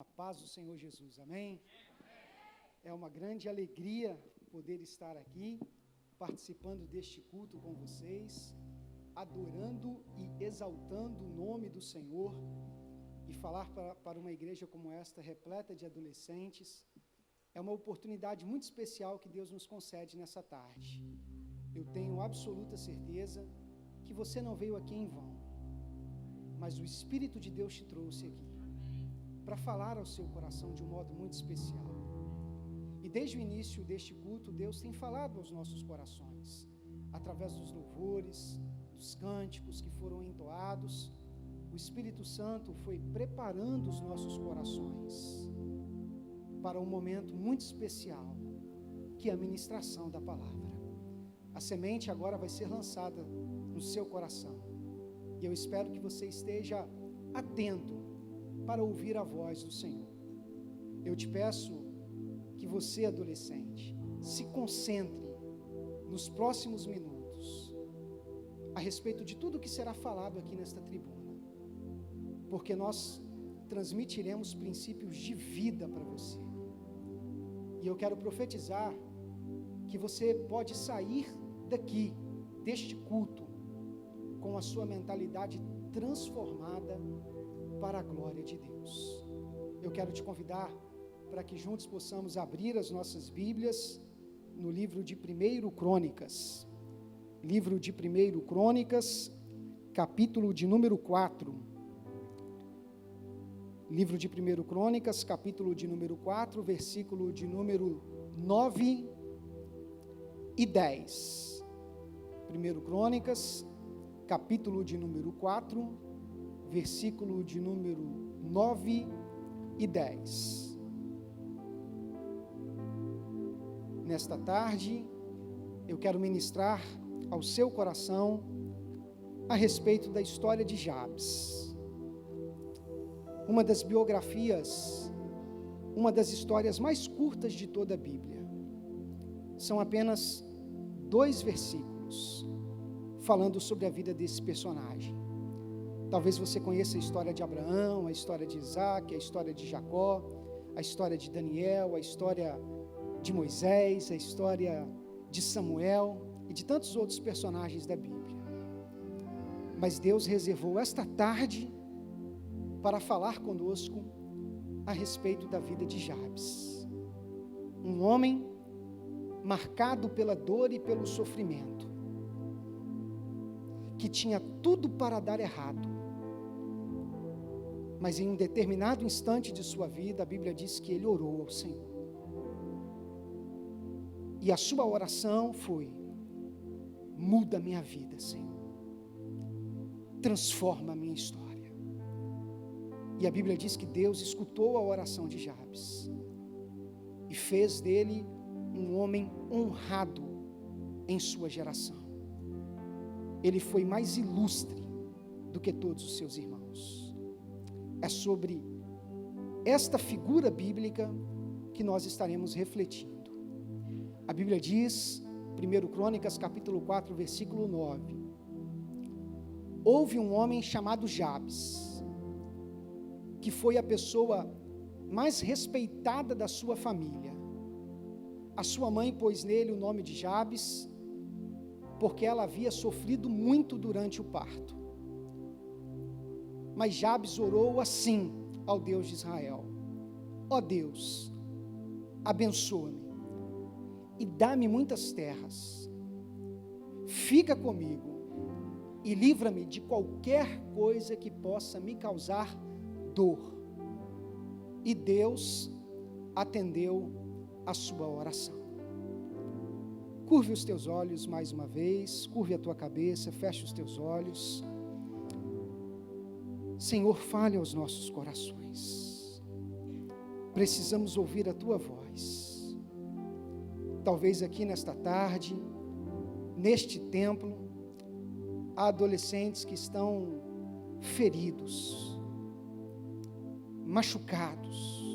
A paz do Senhor Jesus, amém? É uma grande alegria poder estar aqui, participando deste culto com vocês, adorando e exaltando o nome do Senhor, e falar para uma igreja como esta, repleta de adolescentes, é uma oportunidade muito especial que Deus nos concede nessa tarde. Eu tenho absoluta certeza que você não veio aqui em vão, mas o Espírito de Deus te trouxe aqui para falar ao seu coração de um modo muito especial. E desde o início deste culto, Deus tem falado aos nossos corações, através dos louvores, dos cânticos que foram entoados. O Espírito Santo foi preparando os nossos corações para um momento muito especial, que é a ministração da palavra. A semente agora vai ser lançada no seu coração, e eu espero que você esteja atento para ouvir a voz do Senhor. Eu te peço que você, adolescente, se concentre nos próximos minutos a respeito de tudo que será falado aqui nesta tribuna, porque nós transmitiremos princípios de vida para você. E eu quero profetizar que você pode sair daqui, deste culto, com a sua mentalidade transformada para a glória de Deus. Eu quero te convidar para que juntos possamos abrir as nossas Bíblias no livro de 1 Crônicas. Livro de 1 Crônicas, capítulo de número 4. Livro de 1 Crônicas, capítulo de número 4, versículo de número 9 e 10. 1 Crônicas, capítulo de número 4, versículo de número 9 e 10. Nesta tarde, eu quero ministrar ao seu coração a respeito da história de Jabes. Uma das biografias, uma das histórias mais curtas de toda a Bíblia. São apenas 2 versículos falando sobre a vida desse personagem. Talvez você conheça a história de Abraão, a história de Isaac, a história de Jacó, a história de Daniel, a história de Moisés, a história de Samuel e de tantos outros personagens da Bíblia. Mas Deus reservou esta tarde para falar conosco a respeito da vida de Jabes. Um homem marcado pela dor e pelo sofrimento, que tinha tudo para dar errado. Mas em um determinado instante de sua vida, a Bíblia diz que ele orou ao Senhor. E a sua oração foi: muda a minha vida, Senhor. Transforma a minha história. E a Bíblia diz que Deus escutou a oração de Jabes e fez dele um homem honrado em sua geração. Ele foi mais ilustre do que todos os seus irmãos. É sobre esta figura bíblica que nós estaremos refletindo. A Bíblia diz, 1 Crônicas, capítulo 4, versículo 9: houve um homem chamado Jabes, que foi a pessoa mais respeitada da sua família. A sua mãe pôs nele o nome de Jabes, porque ela havia sofrido muito durante o parto. Mas Jabes orou assim ao Deus de Israel: ó Deus, abençoa-me e dá-me muitas terras, fica comigo e livra-me de qualquer coisa que possa me causar dor. E Deus atendeu a sua oração. Curve os teus olhos mais uma vez, curve a tua cabeça, feche os teus olhos. Senhor, fale aos nossos corações. Precisamos ouvir a tua voz. Talvez aqui nesta tarde, neste templo, há adolescentes que estão feridos, machucados,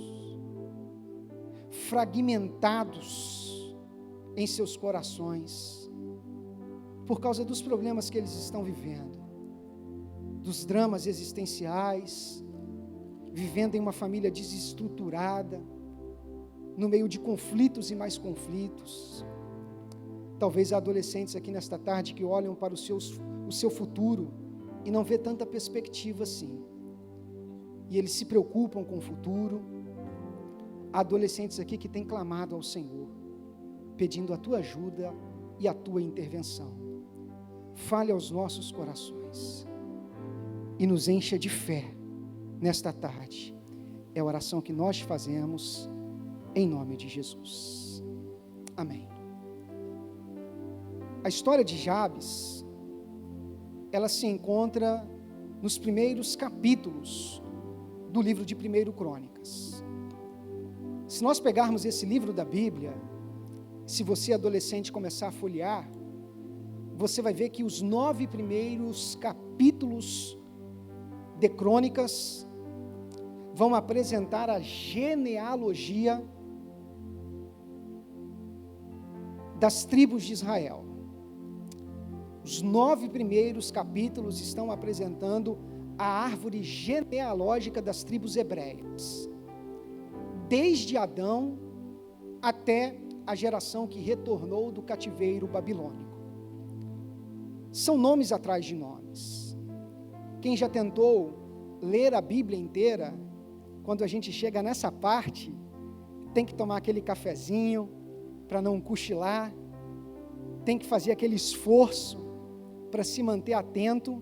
fragmentados em seus corações, por causa dos problemas que eles estão vivendo, dos dramas existenciais, vivendo em uma família desestruturada, no meio de conflitos e mais conflitos. Talvez há adolescentes aqui nesta tarde que olham para o seu futuro e não vê tanta perspectiva assim. E eles se preocupam com o futuro. Há adolescentes aqui que têm clamado ao Senhor, pedindo a tua ajuda e a tua intervenção. Fale aos nossos corações e nos encha de fé nesta tarde. É a oração que nós fazemos em nome de Jesus. Amém. A história de Jabes, ela se encontra nos primeiros capítulos do livro de 1 Crônicas. Se nós pegarmos esse livro da Bíblia, se você adolescente começar a folhear, você vai ver que os 9 primeiros capítulos de Crônicas vão apresentar a genealogia das tribos de Israel. Os 9 primeiros capítulos estão apresentando a árvore genealógica das tribos hebreias, desde Adão até a geração que retornou do cativeiro babilônico. São nomes atrás de nomes. Quem já tentou ler a Bíblia inteira, quando a gente chega nessa parte, tem que tomar aquele cafezinho para não cochilar, tem que fazer aquele esforço para se manter atento,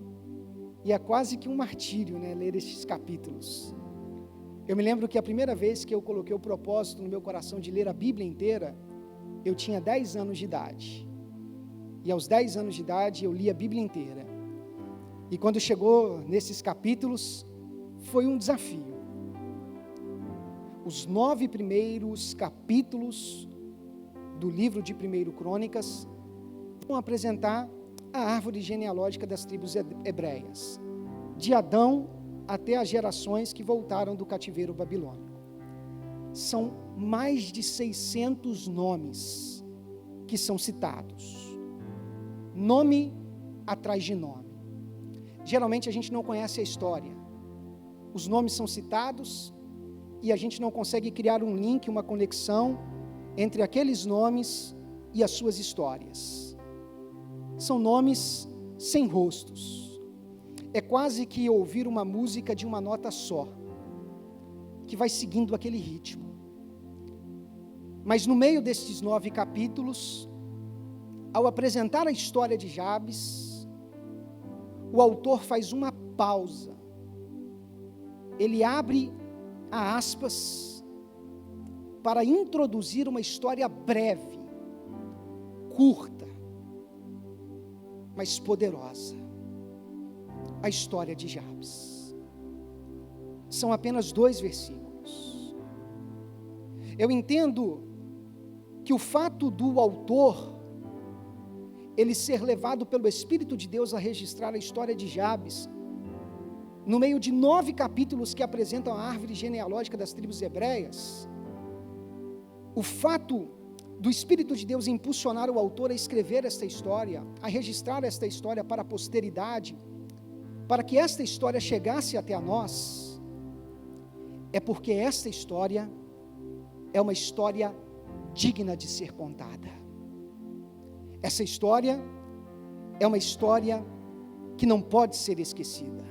e é quase que um martírio, né, ler estes capítulos. Eu me lembro que a primeira vez que eu coloquei o propósito no meu coração de ler a Bíblia inteira, eu tinha 10 anos de idade, e aos 10 anos de idade eu li a Bíblia inteira, e quando chegou nesses capítulos, foi um desafio. Os 9 primeiros capítulos do livro de 1 Crônicas vão apresentar a árvore genealógica das tribos hebreias, de Adão até as gerações que voltaram do cativeiro babilônico. São mais de 600 nomes que são citados, nome atrás de nome. Geralmente a gente não conhece a história, os nomes são citados e a gente não consegue criar um link, uma conexão entre aqueles nomes e as suas histórias. São nomes sem rostos. É quase que ouvir uma música de uma nota só, que vai seguindo aquele ritmo. Mas no meio destes 9 capítulos, ao apresentar a história de Jabes, o autor faz uma pausa. Ele abre a aspas para introduzir uma história breve, curta, mas poderosa. A história de Jabes. São apenas 2 versículos. Eu entendo que o fato do autor, ele ser levado pelo Espírito de Deus a registrar a história de Jabes, no meio de 9 capítulos que apresentam a árvore genealógica das tribos hebreias, o fato do Espírito de Deus impulsionar o autor a escrever esta história, a registrar esta história para a posteridade, para que esta história chegasse até a nós, é porque esta história é uma história digna de ser contada. Essa história é uma história que não pode ser esquecida.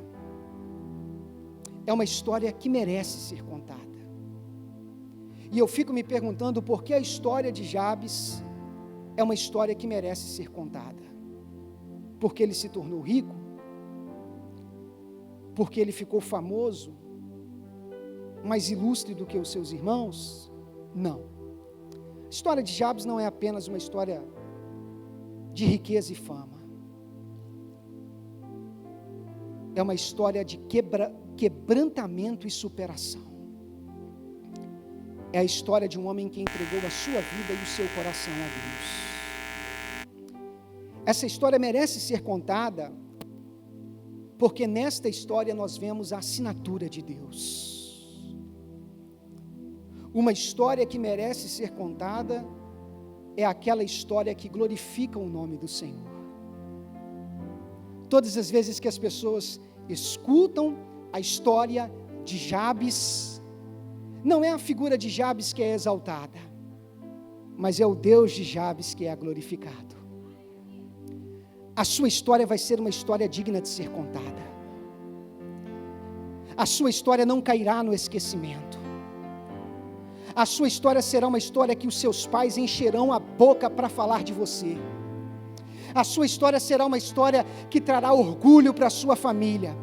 É uma história que merece ser contada. E eu fico me perguntando por que a história de Jabes é uma história que merece ser contada. Porque ele se tornou rico? Porque ele ficou famoso, mais ilustre do que os seus irmãos? Não. A história de Jabes não é apenas uma história de riqueza e fama. É uma história de quebrantamento e superação. É a história de um homem que entregou a sua vida e o seu coração a Deus. Essa história merece ser contada, porque nesta história nós vemos a assinatura de Deus. Uma história que merece ser contada é aquela história que glorifica o nome do Senhor. Todas as vezes que as pessoas escutam a história de Jabes não é a figura de Jabes que é exaltada, mas é o Deus de Jabes que é glorificado. A sua história vai ser uma história digna de ser contada. A sua história não cairá no esquecimento. A sua história será uma história que os seus pais encherão a boca para falar de você. A sua história será uma história que trará orgulho para a sua família.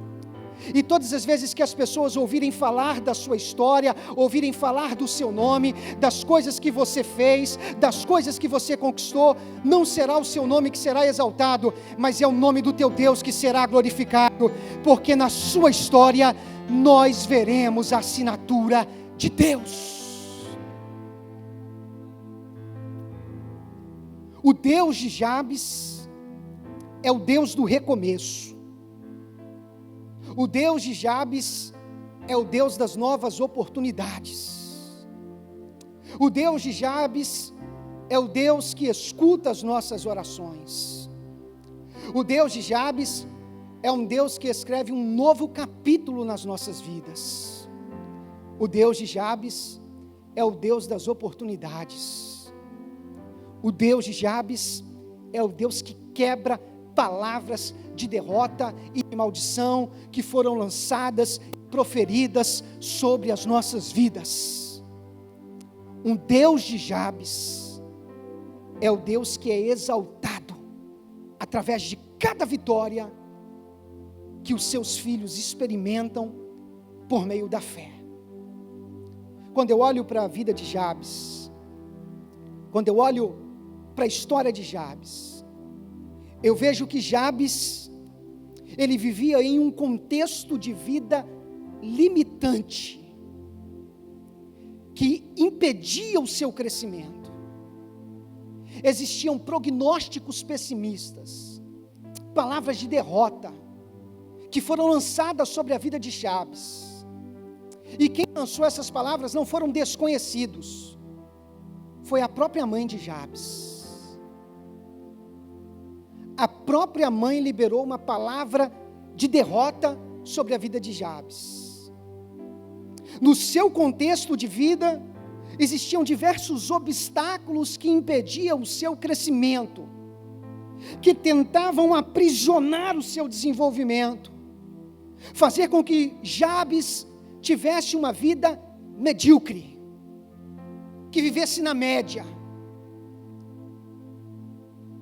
E todas as vezes que as pessoas ouvirem falar da sua história, ouvirem falar do seu nome, das coisas que você fez, das coisas que você conquistou, não será o seu nome que será exaltado, mas é o nome do teu Deus que será glorificado, porque na sua história nós veremos a assinatura de Deus. O Deus de Jabes é o Deus do recomeço. O Deus de Jabes é o Deus das novas oportunidades. O Deus de Jabes é o Deus que escuta as nossas orações. O Deus de Jabes é um Deus que escreve um novo capítulo nas nossas vidas. O Deus de Jabes é o Deus das oportunidades. O Deus de Jabes é o Deus que quebra palavras de derrota e de maldição que foram lançadas e proferidas sobre as nossas vidas. Um Deus de Jabes é o Deus que é exaltado através de cada vitória que os seus filhos experimentam por meio da fé. Quando eu olho para a vida de Jabes, quando eu olho para a história de Jabes, eu vejo que Jabes, ele vivia em um contexto de vida limitante, que impedia o seu crescimento. Existiam prognósticos pessimistas, palavras de derrota, que foram lançadas sobre a vida de Jabes. E quem lançou essas palavras não foram desconhecidos, foi a própria mãe de Jabes. A própria mãe liberou uma palavra de derrota sobre a vida de Jabes. No seu contexto de vida, existiam diversos obstáculos que impediam o seu crescimento, que tentavam aprisionar o seu desenvolvimento, fazer com que Jabes tivesse uma vida medíocre, que vivesse na média.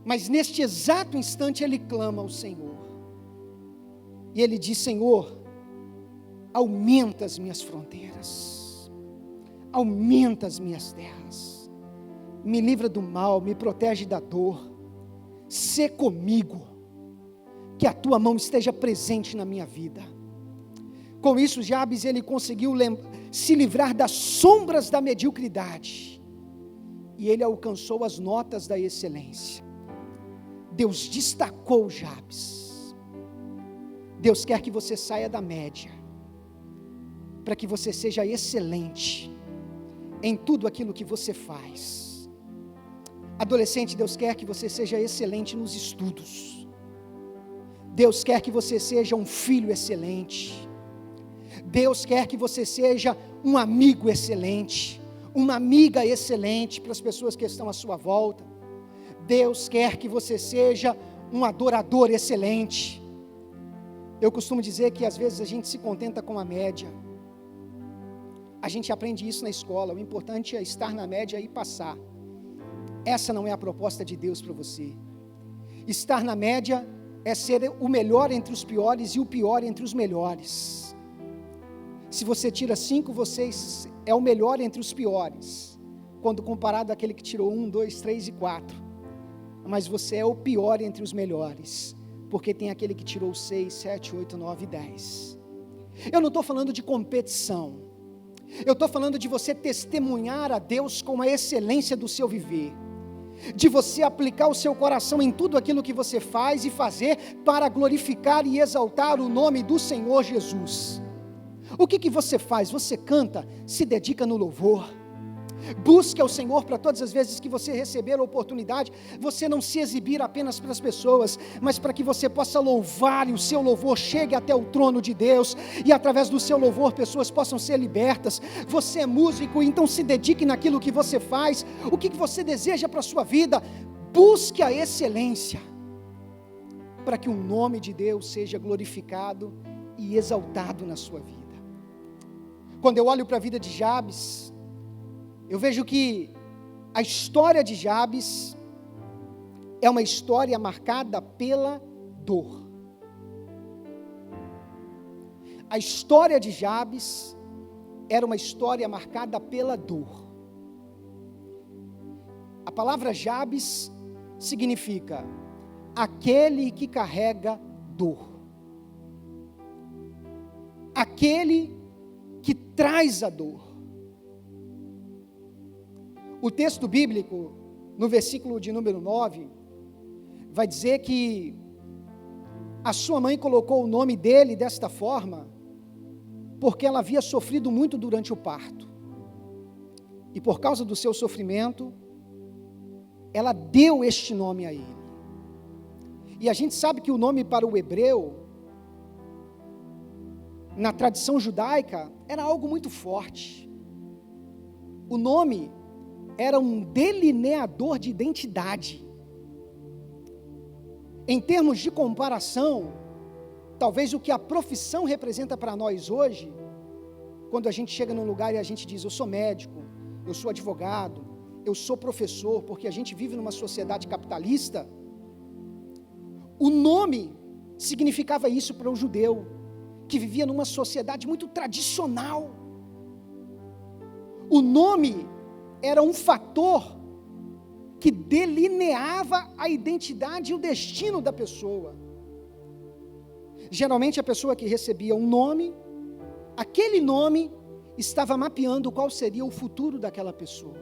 Mas neste exato instante ele clama ao Senhor. E ele diz: Senhor, aumenta as minhas fronteiras, aumenta as minhas terras, me livra do mal, me protege da dor, sê comigo, que a tua mão esteja presente na minha vida. Com isso, Jabes, ele conseguiu se livrar das sombras da mediocridade, e ele alcançou as notas da excelência. Deus destacou Jabes. Deus quer que você saia da média, para que você seja excelente em tudo aquilo que você faz. Adolescente, Deus quer que você seja excelente nos estudos. Deus quer que você seja um filho excelente. Deus quer que você seja um amigo excelente, uma amiga excelente para as pessoas que estão à sua volta. Deus quer que você seja um adorador excelente. Eu costumo dizer que às vezes a gente se contenta com a média. A gente aprende isso na escola. O importante é estar na média e passar. Essa não é a proposta de Deus para você. Estar na média é ser o melhor entre os piores e o pior entre os melhores. Se você tira 5, você é o melhor entre os piores, quando comparado àquele que tirou 1, 2, 3 e 4. Mas você é o pior entre os melhores, porque tem aquele que tirou 6, 7, 8, 9 e 10. Eu não estou falando de competição, eu estou falando de você testemunhar a Deus com a excelência do seu viver, de você aplicar o seu coração em tudo aquilo que você faz e fazer para glorificar e exaltar o nome do Senhor Jesus. O que você faz? Você canta, se dedica no louvor, Busque ao Senhor para todas as vezes que você receber a oportunidade, você não se exibir apenas para as pessoas, mas para que você possa louvar e o seu louvor chegue até o trono de Deus, e através do seu louvor pessoas possam ser libertas. Você é músico, então se dedique naquilo que você faz. O que você deseja para a sua vida? Busque a excelência, para que o nome de Deus seja glorificado e exaltado na sua vida. Quando eu olho para a vida de Jabes, eu vejo que a história de Jabes é uma história marcada pela dor. A história de Jabes era uma história marcada pela dor. A palavra Jabes significa aquele que carrega dor, aquele que traz a dor. O texto bíblico, no versículo de número 9, vai dizer que a sua mãe colocou o nome dele desta forma, porque ela havia sofrido muito durante o parto, e por causa do seu sofrimento, ela deu este nome a ele. E a gente sabe que o nome para o hebreu, na tradição judaica, era algo muito forte. O nome era um delineador de identidade. Em termos de comparação, talvez o que a profissão representa para nós hoje, quando a gente chega num lugar e a gente diz, eu sou médico, eu sou advogado, eu sou professor, porque a gente vive numa sociedade capitalista, o nome significava isso para o judeu, que vivia numa sociedade muito tradicional. O nome era um fator que delineava a identidade e o destino da pessoa. Geralmente a pessoa que recebia um nome, aquele nome estava mapeando qual seria o futuro daquela pessoa.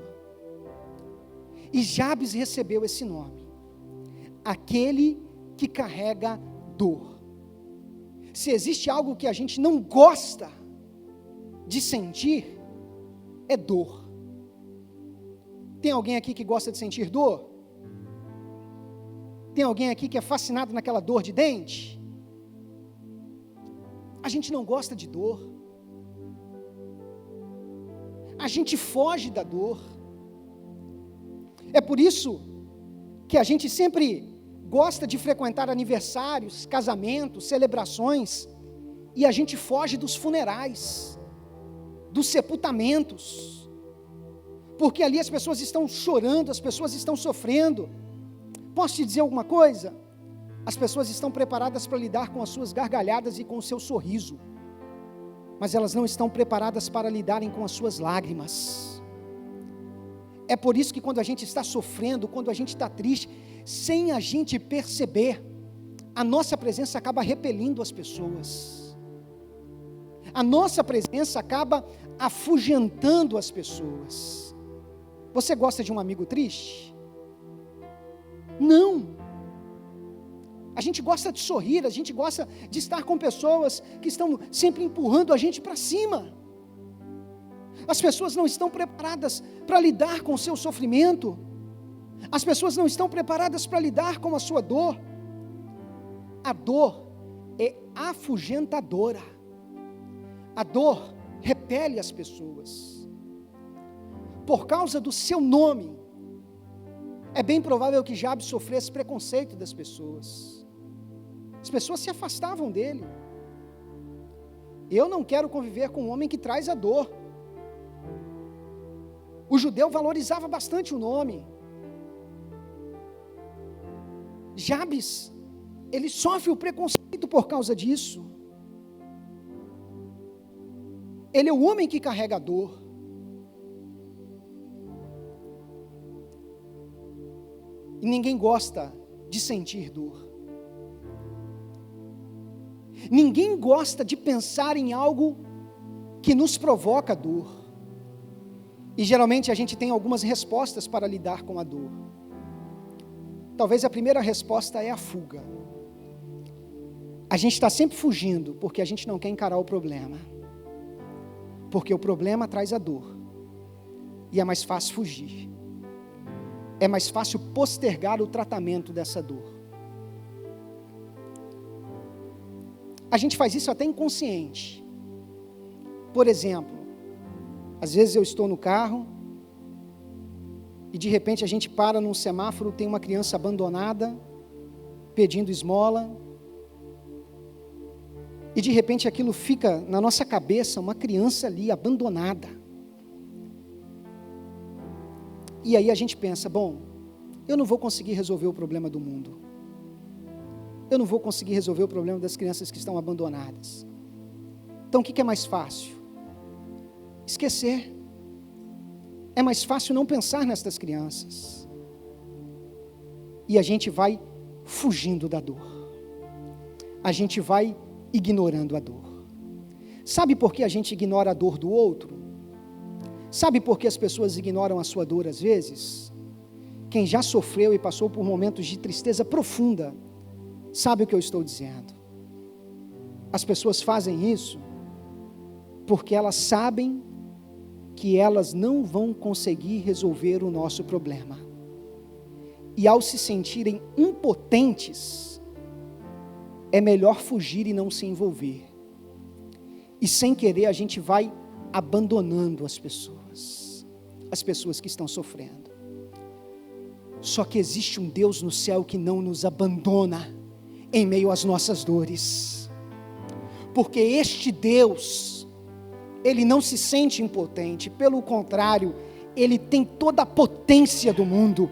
E Jabes recebeu esse nome, aquele que carrega dor. Se existe algo que a gente não gosta de sentir, é dor. Tem alguém aqui que gosta de sentir dor? Tem alguém aqui que é fascinado naquela dor de dente? A gente não gosta de dor. A gente foge da dor. É por isso que a gente sempre gosta de frequentar aniversários, casamentos, celebrações, e a gente foge dos funerais, dos sepultamentos, porque ali as pessoas estão chorando, as pessoas estão sofrendo. Posso te dizer alguma coisa? As pessoas estão preparadas para lidar com as suas gargalhadas e com o seu sorriso, mas elas não estão preparadas para lidarem com as suas lágrimas. É por isso que quando a gente está sofrendo, quando a gente está triste, sem a gente perceber, a nossa presença acaba repelindo as pessoas. A nossa presença acaba afugentando as pessoas. Você gosta de um amigo triste? Não. A gente gosta de sorrir, a gente gosta de estar com pessoas que estão sempre empurrando a gente para cima. As pessoas não estão preparadas para lidar com o seu sofrimento. As pessoas não estão preparadas para lidar com a sua dor. A dor é afugentadora. A dor repele as pessoas. Por causa do seu nome, é bem provável que Jabes sofresse preconceito das pessoas. As pessoas se afastavam dele. Eu não quero conviver com um homem que traz a dor. O judeu valorizava bastante o nome. Jabes, ele sofre o preconceito por causa disso. Ele é o homem que carrega a dor. E ninguém gosta de sentir dor. Ninguém gosta de pensar em algo que nos provoca dor. E geralmente a gente tem algumas respostas para lidar com a dor. Talvez a primeira resposta é a fuga. A gente está sempre fugindo porque a gente não quer encarar o problema. Porque o problema traz a dor. e é mais fácil fugir. É mais fácil postergar o tratamento dessa dor. A gente faz isso até inconsciente. Por exemplo, às vezes eu estou no carro e de repente a gente para num semáforo, tem uma criança abandonada, pedindo esmola, e de repente aquilo fica na nossa cabeça, uma criança ali abandonada. E aí a gente pensa, bom, eu não vou conseguir resolver o problema do mundo. Eu não vou conseguir resolver o problema das crianças que estão abandonadas. Então o que é mais fácil? Esquecer. É mais fácil não pensar nestas crianças. E a gente vai fugindo da dor. A gente vai ignorando a dor. Sabe por que a gente ignora a dor do outro? Sabe por que as pessoas ignoram a sua dor às vezes? Quem já sofreu e passou por momentos de tristeza profunda, sabe o que eu estou dizendo. As pessoas fazem isso porque elas sabem que elas não vão conseguir resolver o nosso problema. E ao se sentirem impotentes, é melhor fugir e não se envolver. E sem querer a gente vai abandonando as pessoas que estão sofrendo. Só que existe um Deus no céu que não nos abandona em meio às nossas dores. Porque este Deus, Ele não se sente impotente, pelo contrário, Ele tem toda a potência do mundo.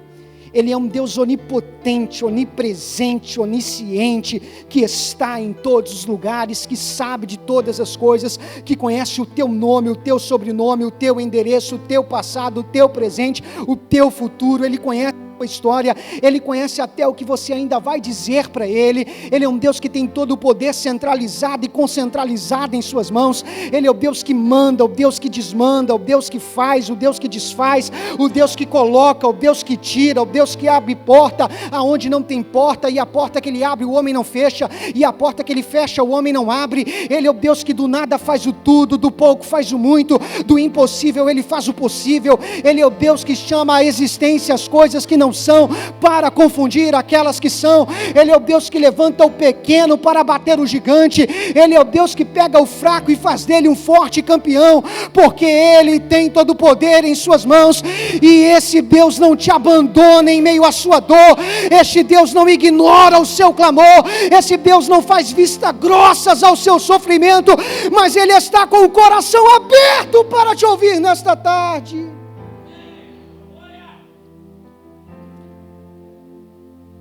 Ele é um Deus onipotente, onipresente, onisciente, que está em todos os lugares, que sabe de todas as coisas, que conhece o teu nome, o teu sobrenome, o teu endereço, o teu passado, o teu presente, o teu futuro. Ele conhece a história, Ele conhece até o que você ainda vai dizer para Ele. Ele é um Deus que tem todo o poder centralizado e concentralizado em suas mãos. Ele é o Deus que manda, o Deus que desmanda, o Deus que faz, o Deus que desfaz, o Deus que coloca, o Deus que tira, o Deus que abre porta aonde não tem porta, e a porta que Ele abre o homem não fecha, e a porta que Ele fecha o homem não abre. Ele é o Deus que do nada faz o tudo, do pouco faz o muito, do impossível Ele faz o possível. Ele é o Deus que chama à existência as coisas que não são, para confundir aquelas que são. Ele é o Deus que levanta o pequeno para bater o gigante. Ele é o Deus que pega o fraco e faz dele um forte campeão, porque Ele tem todo o poder em suas mãos. E esse Deus não te abandona em meio à sua dor. Este Deus não ignora o seu clamor. Esse Deus não faz vista grossas ao seu sofrimento, mas Ele está com o coração aberto para te ouvir nesta tarde.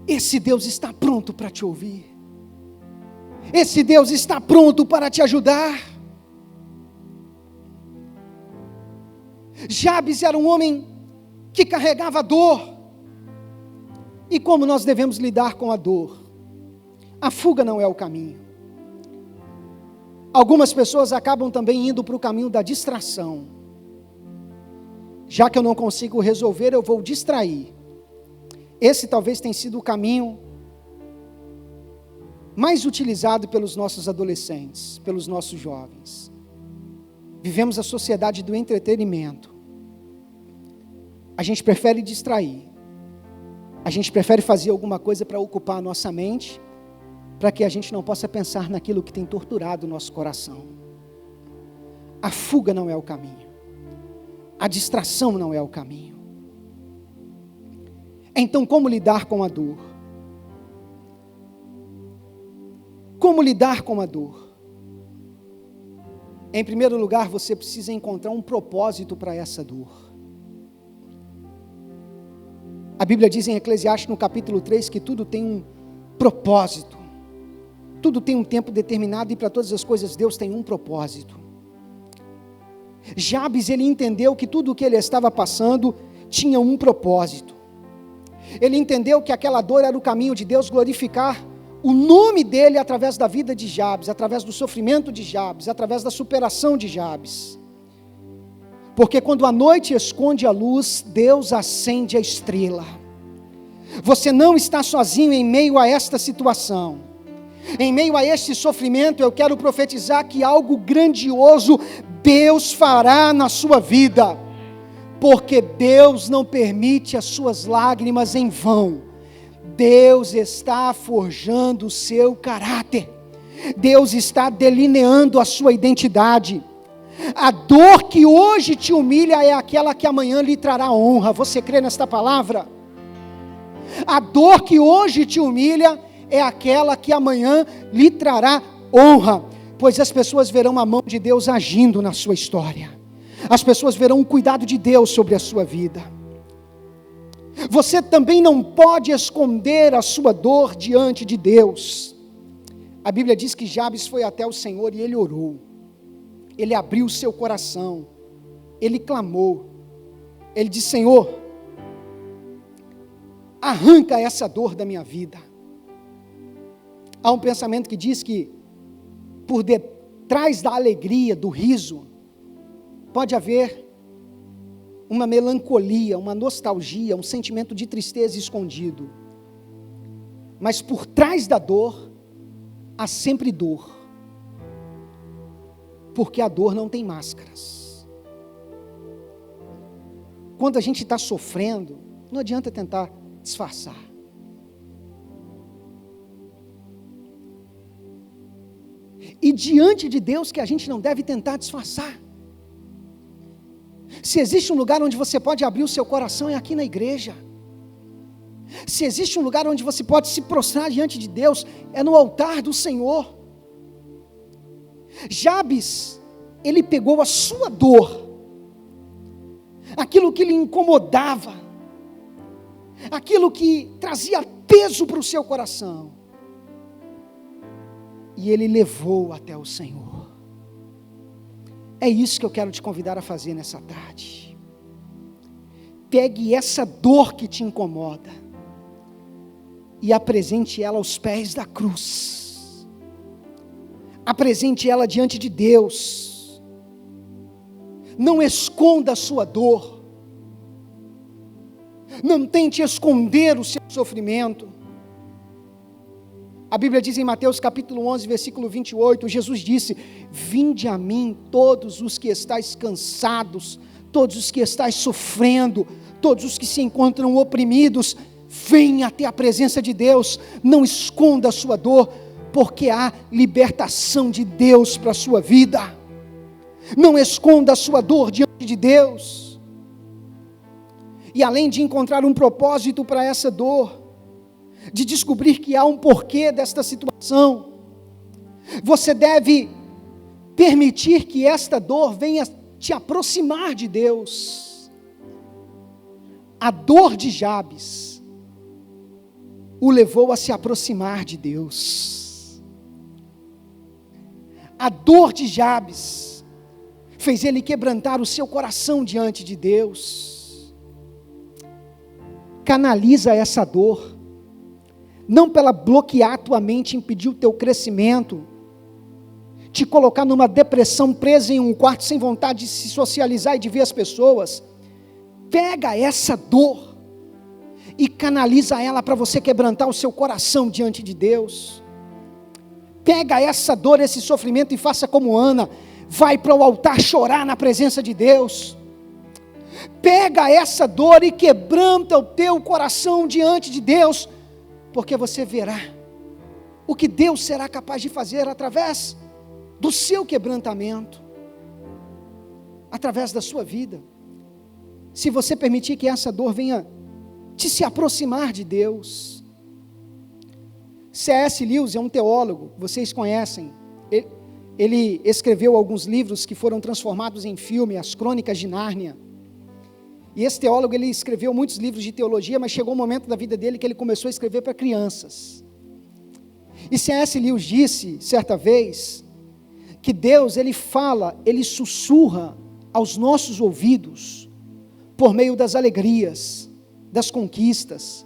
Esse Deus está pronto para te ouvir. Esse Deus está pronto para te ajudar. Jabes era um homem que carregava dor. E como nós devemos lidar com a dor? A fuga não é o caminho. Algumas pessoas acabam também indo para o caminho da distração. Já que eu não consigo resolver, eu vou distrair. Esse talvez tenha sido o caminho mais utilizado pelos nossos adolescentes, pelos nossos jovens. Vivemos a sociedade do entretenimento. A gente prefere distrair. A gente prefere fazer alguma coisa para ocupar a nossa mente, para que a gente não possa pensar naquilo que tem torturado o nosso coração. A fuga não é o caminho. A distração não é o caminho. Então, como lidar com a dor? Como lidar com a dor? Em primeiro lugar, você precisa encontrar um propósito para essa dor. A Bíblia diz em Eclesiastes, no capítulo 3, que tudo tem um propósito. Tudo tem um tempo determinado, e para todas as coisas Deus tem um propósito. Jabes, ele entendeu que tudo o que ele estava passando tinha um propósito. Ele entendeu que aquela dor era o caminho de Deus glorificar o nome dele através da vida de Jabes, através do sofrimento de Jabes, através da superação de Jabes. Porque quando a noite esconde a luz, Deus acende a estrela. Você não está sozinho em meio a esta situação. Em meio a este sofrimento, eu quero profetizar que algo grandioso Deus fará na sua vida. porque Deus não permite as suas lágrimas em vão. Deus está forjando o seu caráter. Deus está delineando a sua identidade. A dor que hoje te humilha é aquela que amanhã lhe trará honra. Você crê nesta palavra? A dor que hoje te humilha é aquela que amanhã lhe trará honra, pois as pessoas verão a mão de Deus agindo na sua história. As pessoas verão o cuidado de Deus sobre a sua vida. Você também não pode esconder a sua dor diante de Deus. A Bíblia diz que Jabes foi até o Senhor e ele orou. Ele abriu o seu coração. Ele clamou. Ele disse: Senhor, arranca essa dor da minha vida. Há um pensamento que diz que por detrás da alegria, do riso, pode haver uma melancolia, uma nostalgia, um sentimento de tristeza escondido. Mas por trás da dor, há sempre dor. Porque a dor não tem máscaras. Quando a gente está sofrendo, não adianta tentar disfarçar. E diante de Deus que a gente não deve tentar disfarçar. Se existe um lugar onde você pode abrir o seu coração, é aqui na igreja. Se existe um lugar onde você pode se prostrar diante de Deus, é no altar do Senhor. Jabes, ele pegou a sua dor, aquilo que lhe incomodava, aquilo que trazia peso para o seu coração, e ele levou até o Senhor. É isso que eu quero te convidar a fazer nessa tarde. Pegue essa dor que te incomoda e apresente ela aos pés da cruz. Apresente ela diante de Deus. Não esconda a sua dor. Não tente esconder o seu sofrimento. A Bíblia diz em Mateus capítulo 11, versículo 28, Jesus disse: vinde a mim todos os que estáis cansados, todos os que estáis sofrendo, todos os que se encontram oprimidos, venha até a presença de Deus, não esconda a sua dor, porque há libertação de Deus para a sua vida. Não esconda a sua dor diante de Deus. E além de encontrar um propósito para essa dor, de descobrir que há um porquê desta situação, você deve permitir que esta dor venha te aproximar de Deus. A dor de Jabes o levou a se aproximar de Deus. A dor de Jabes fez ele quebrantar o seu coração diante de Deus. Canaliza essa dor, não para ela bloquear a tua mente, impedir o teu crescimento, te colocar numa depressão, presa em um quarto, sem vontade de se socializar e de ver as pessoas. Pega essa dor e canaliza ela para você quebrantar o seu coração diante de Deus. Pega essa dor, esse sofrimento e faça como Ana, vai para o altar chorar na presença de Deus. Pega essa dor e quebranta o teu coração diante de Deus, porque você verá o que Deus será capaz de fazer através do seu quebrantamento, através da sua vida, se você permitir que essa dor venha te se aproximar de Deus. C.S. Lewis é um teólogo, vocês conhecem, ele escreveu alguns livros que foram transformados em filme, As Crônicas de Nárnia. E esse teólogo, ele escreveu muitos livros de teologia, mas chegou um momento da vida dele que ele começou a escrever para crianças. E C.S. Lewis disse, certa vez, que Deus, ele fala, ele sussurra aos nossos ouvidos, por meio das alegrias, das conquistas,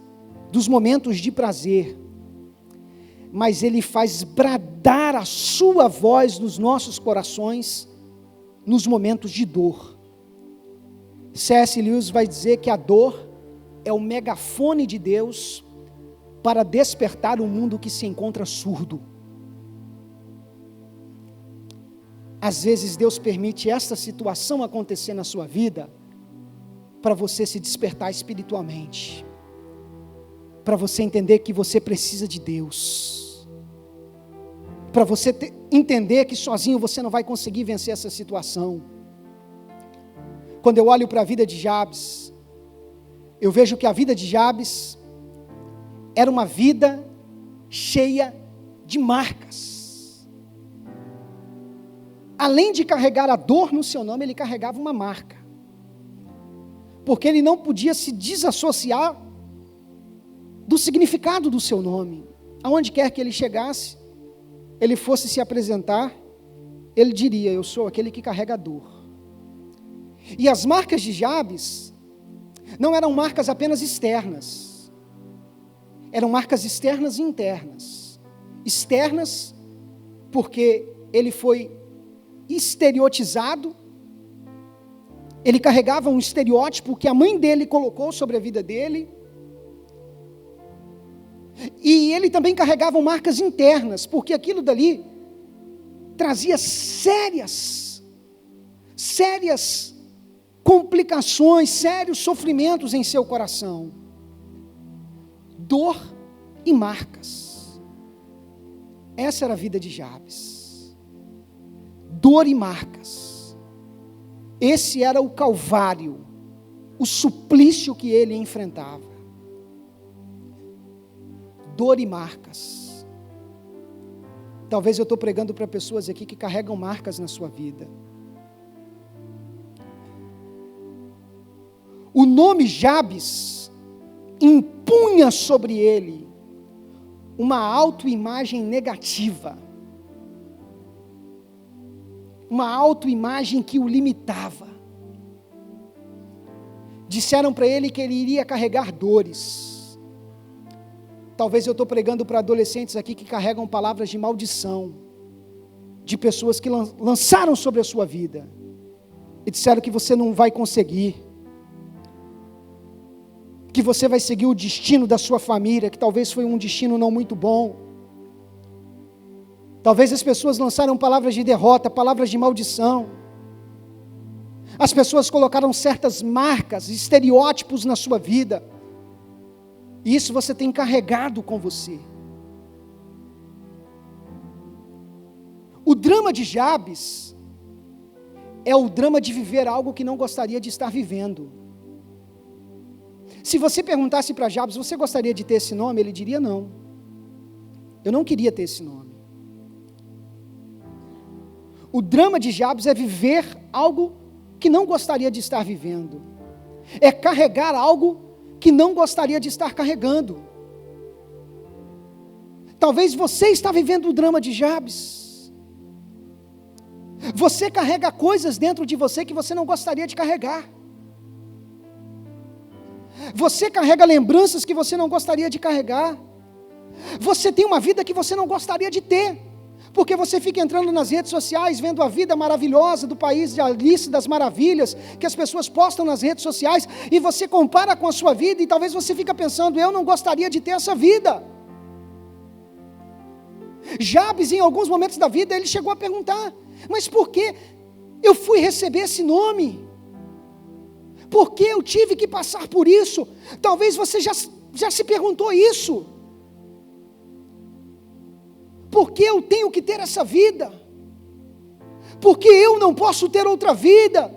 dos momentos de prazer, mas ele faz bradar a sua voz nos nossos corações, nos momentos de dor. C.S. Lewis vai dizer que a dor é o megafone de Deus para despertar um mundo que se encontra surdo. Às vezes Deus permite esta situação acontecer na sua vida para você se despertar espiritualmente, para você entender que você precisa de Deus, para você entender que sozinho você não vai conseguir vencer essa situação. Quando eu olho para a vida de Jabes, eu vejo que a vida de Jabes era uma vida cheia de marcas. Além de carregar a dor no seu nome, ele carregava uma marca, porque ele não podia se desassociar do significado do seu nome. Aonde quer que ele chegasse, ele fosse se apresentar, ele diria: eu sou aquele que carrega a dor. E as marcas de Jabes não eram marcas apenas externas, eram marcas externas e internas. Externas, porque ele foi estereotizado, ele carregava um estereótipo que a mãe dele colocou sobre a vida dele, e ele também carregava marcas internas, porque aquilo dali trazia sérias complicações, sérios sofrimentos em seu coração. Dor e marcas. Essa era a vida de Jabes. Dor e marcas. Esse era o calvário, o suplício que ele enfrentava. Dor e marcas. Talvez eu estou pregando para pessoas aqui que carregam marcas na sua vida. O nome Jabes impunha sobre ele uma autoimagem negativa, uma autoimagem que o limitava. Disseram para ele que ele iria carregar dores. Talvez eu estou pregando para adolescentes aqui que carregam palavras de maldição, de pessoas que lançaram sobre a sua vida, e disseram que você não vai conseguir, que você vai seguir o destino da sua família, que talvez foi um destino não muito bom. Talvez as pessoas lançaram palavras de derrota, palavras de maldição. As pessoas colocaram certas marcas, estereótipos na sua vida, e isso você tem carregado com você. O drama de Jabes é o drama de viver algo que não gostaria de estar vivendo. Se você perguntasse para Jabes: você gostaria de ter esse nome? Ele diria: não, eu não queria ter esse nome. O drama de Jabes é viver algo que não gostaria de estar vivendo, é carregar algo que não gostaria de estar carregando. Talvez você está vivendo o drama de Jabes. Você carrega coisas dentro de você que você não gostaria de carregar. Você carrega lembranças que você não gostaria de carregar. Você tem uma vida que você não gostaria de ter, porque você fica entrando nas redes sociais, vendo a vida maravilhosa do país de Alice das Maravilhas, que as pessoas postam nas redes sociais, e você compara com a sua vida, e talvez você fica pensando: eu não gostaria de ter essa vida. Jabes, em alguns momentos da vida, ele chegou a perguntar: mas por que eu fui receber esse nome? Por que eu tive que passar por isso? Talvez você já se perguntou isso. Por que eu tenho que ter essa vida? Por que eu não posso ter outra vida?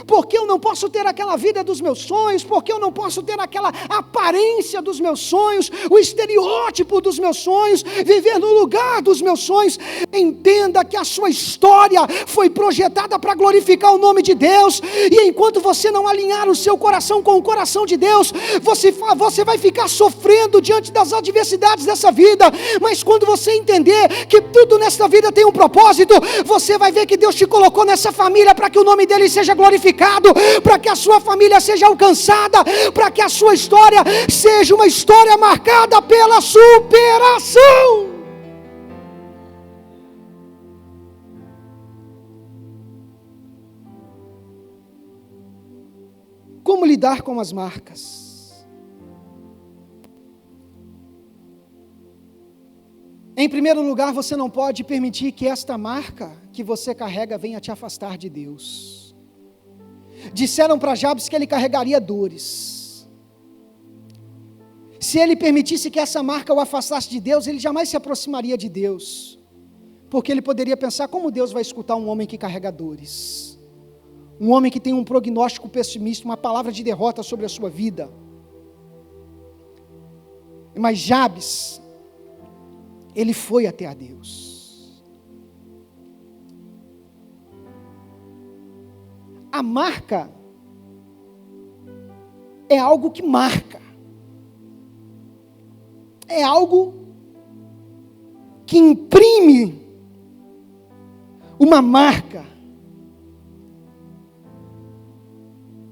Por que eu não posso ter aquela vida dos meus sonhos? Por que eu não posso ter aquela aparência dos meus sonhos, o estereótipo dos meus sonhos, viver no lugar dos meus sonhos? Entenda que a sua história foi projetada para glorificar o nome de Deus, e enquanto você não alinhar o seu coração com o coração de Deus, você vai ficar sofrendo diante das adversidades dessa vida. Mas quando você entender que tudo nesta vida tem um propósito, você vai ver que Deus te colocou nessa família para que o nome dele seja glorificado, para que a sua família seja alcançada, para que a sua história seja uma história marcada pela superação. Como lidar com as marcas? Em primeiro lugar, você não pode permitir que esta marca que você carrega venha te afastar de Deus. disseram para Jabes que ele carregaria dores. Se ele permitisse que essa marca o afastasse de Deus, ele jamais se aproximaria de Deus, porque ele poderia pensar: como Deus vai escutar um homem que carrega dores? Um homem que tem um prognóstico pessimista, uma palavra de derrota sobre a sua vida. Mas Jabes, ele foi até a Deus. A marca é algo que marca. É algo que imprime uma marca.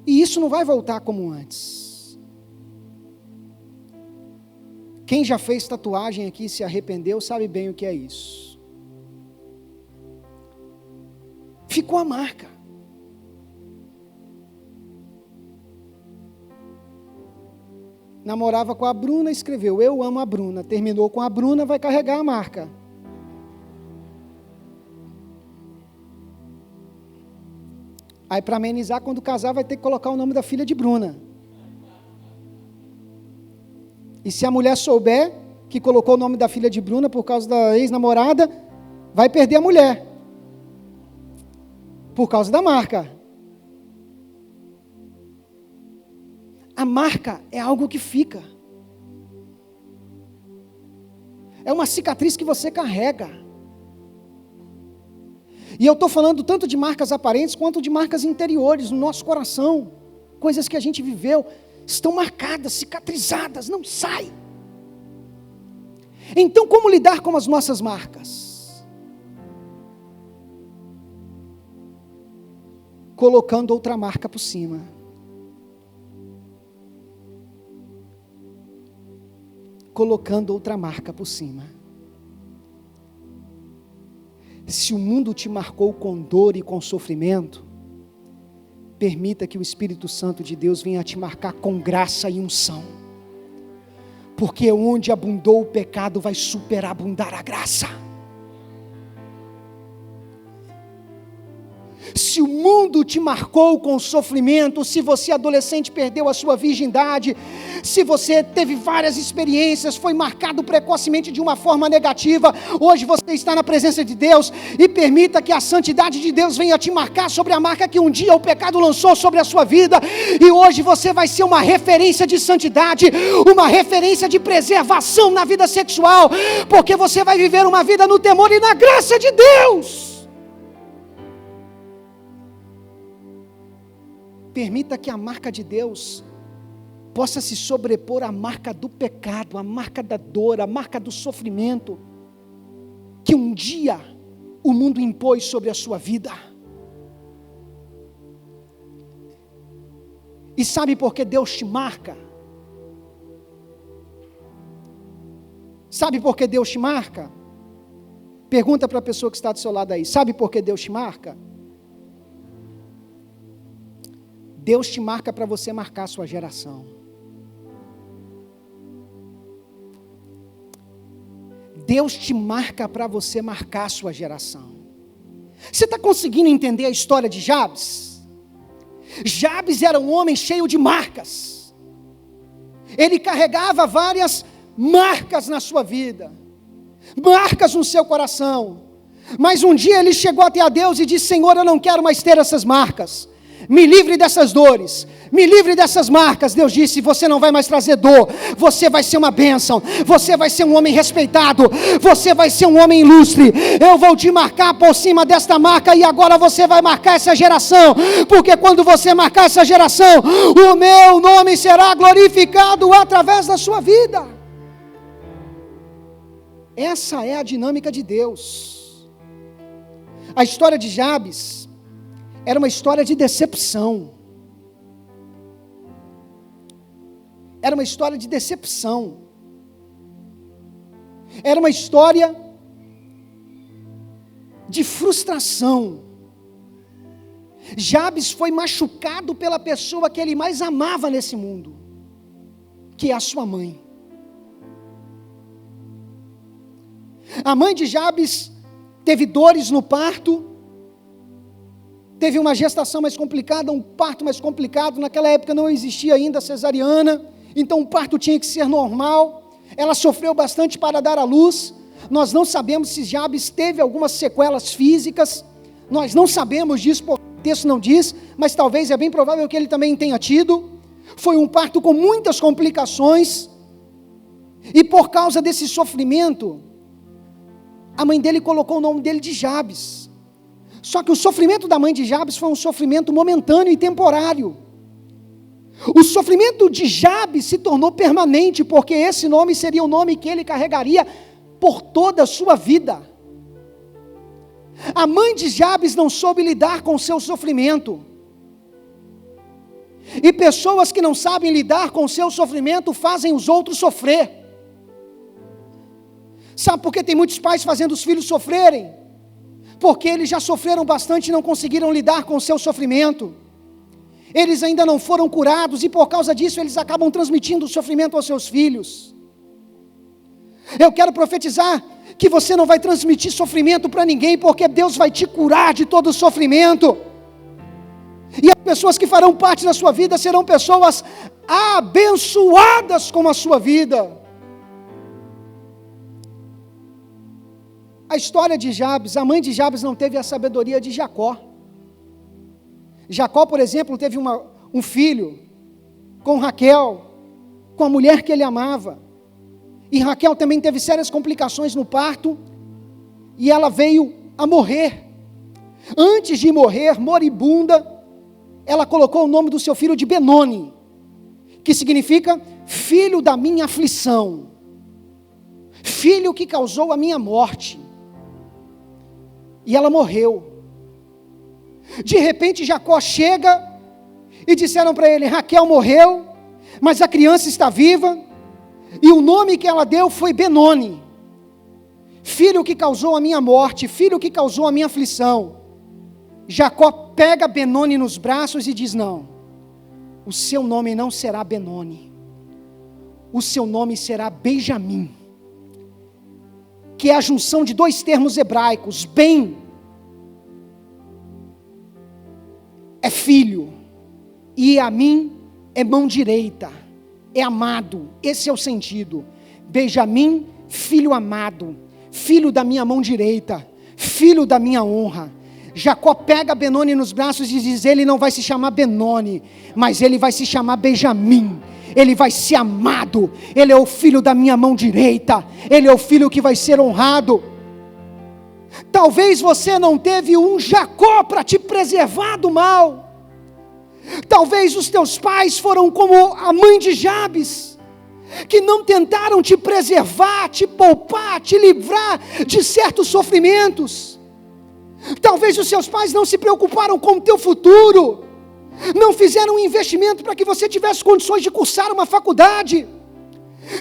E isso não vai voltar como antes. Quem já fez tatuagem aqui e se arrependeu sabe bem o que é isso. Ficou a marca. Namorava com a Bruna, escreveu: eu amo a Bruna. Terminou com a Bruna, vai carregar a marca. Aí, para amenizar, quando casar, vai ter que colocar o nome da filha de Bruna. E se a mulher souber que colocou o nome da filha de Bruna por causa da ex-namorada, vai perder a mulher. Por causa da marca. A marca é algo que fica. É uma cicatriz que você carrega. E eu estou falando tanto de marcas aparentes quanto de marcas interiores no nosso coração. Coisas que a gente viveu, estão marcadas, cicatrizadas, não sai. Então, como lidar com as nossas marcas? Colocando outra marca por cima. Colocando outra marca por cima. Se o mundo te marcou com dor e com sofrimento, permita que o Espírito Santo de Deus venha te marcar com graça e unção. Porque onde abundou o pecado, vai superabundar a graça. Se o mundo te marcou com sofrimento, se você adolescente perdeu a sua virgindade, se você teve várias experiências, foi marcado precocemente de uma forma negativa, hoje você está na presença de Deus e permita que a santidade de Deus venha te marcar sobre a marca que um dia o pecado lançou sobre a sua vida, e hoje você vai ser uma referência de santidade, uma referência de preservação na vida sexual, porque você vai viver uma vida no temor e na graça de Deus. Permita que a marca de Deus possa se sobrepor à marca do pecado, à marca da dor, à marca do sofrimento, que um dia o mundo impôs sobre a sua vida. E sabe por que Deus te marca? Sabe por que Deus te marca? Pergunta para a pessoa que está do seu lado aí: sabe por que Deus te marca? Deus te marca para você marcar a sua geração. Deus te marca para você marcar a sua geração. Você está conseguindo entender a história de Jabes? Jabes era um homem cheio de marcas. Ele carregava várias marcas na sua vida, marcas no seu coração. Mas um dia ele chegou até a Deus e disse: Senhor, eu não quero mais ter essas marcas. Me livre dessas dores, me livre dessas marcas. Deus disse: você não vai mais trazer dor, você vai ser uma bênção, você vai ser um homem respeitado, você vai ser um homem ilustre. Eu vou te marcar por cima desta marca, e agora você vai marcar essa geração, porque quando você marcar essa geração, o meu nome será glorificado através da sua vida. Essa é a dinâmica de Deus. A história de Jabes era uma história de decepção. Era uma história de decepção. Era uma história de frustração. Jabes foi machucado pela pessoa que ele mais amava nesse mundo, que é a sua mãe. A mãe de Jabes teve dores no parto, teve uma gestação mais complicada, um parto mais complicado. Naquela época não existia ainda a cesariana, então o parto tinha que ser normal. Ela sofreu bastante para dar à luz. Nós não sabemos se Jabes teve algumas sequelas físicas, nós não sabemos disso, porque o texto não diz, mas talvez é bem provável que ele também tenha tido. Foi um parto com muitas complicações, e por causa desse sofrimento, a mãe dele colocou o nome dele de Jabes. Só que o sofrimento da mãe de Jabes foi um sofrimento momentâneo e temporário. O sofrimento de Jabes se tornou permanente, porque esse nome seria o nome que ele carregaria por toda a sua vida. A mãe de Jabes não soube lidar com o seu sofrimento. E pessoas que não sabem lidar com o seu sofrimento fazem os outros sofrer. Sabe por que tem muitos pais fazendo os filhos sofrerem? Porque eles já sofreram bastante e não conseguiram lidar com o seu sofrimento. Eles ainda não foram curados e por causa disso eles acabam transmitindo o sofrimento aos seus filhos. Eu quero profetizar que você não vai transmitir sofrimento para ninguém, porque Deus vai te curar de todo o sofrimento. E as pessoas que farão parte da sua vida serão pessoas abençoadas com a sua vida. A história de Jabes, a mãe de Jabes não teve a sabedoria de Jacó. Jacó, por exemplo, teve um filho com Raquel, com a mulher que ele amava. E Raquel também teve sérias complicações no parto, e ela veio a morrer. Antes de morrer, moribunda, ela colocou o nome do seu filho de Benoni, que significa filho da minha aflição, filho que causou a minha morte. E ela morreu. De repente Jacó chega e disseram para ele: Raquel morreu, mas a criança está viva. E o nome que ela deu foi Benoni, filho que causou a minha morte, filho que causou a minha aflição. Jacó pega Benoni nos braços e diz: não, o seu nome não será Benoni, o seu nome será Benjamim, que é a junção de dois termos hebraicos. Ben é filho, e a mim é mão direita, é amado. Esse é o sentido. Benjamim, filho amado, filho da minha mão direita, filho da minha honra. Jacó pega Benoni nos braços e diz: ele não vai se chamar Benoni, mas ele vai se chamar Benjamim. Ele vai ser amado, ele é o filho da minha mão direita, ele é o filho que vai ser honrado. Talvez você não teve um Jacó para te preservar do mal. Talvez os teus pais foram como a mãe de Jabes, que não tentaram te preservar, te poupar, te livrar de certos sofrimentos. Talvez os seus pais não se preocuparam com o teu futuro, não fizeram um investimento para que você tivesse condições de cursar uma faculdade.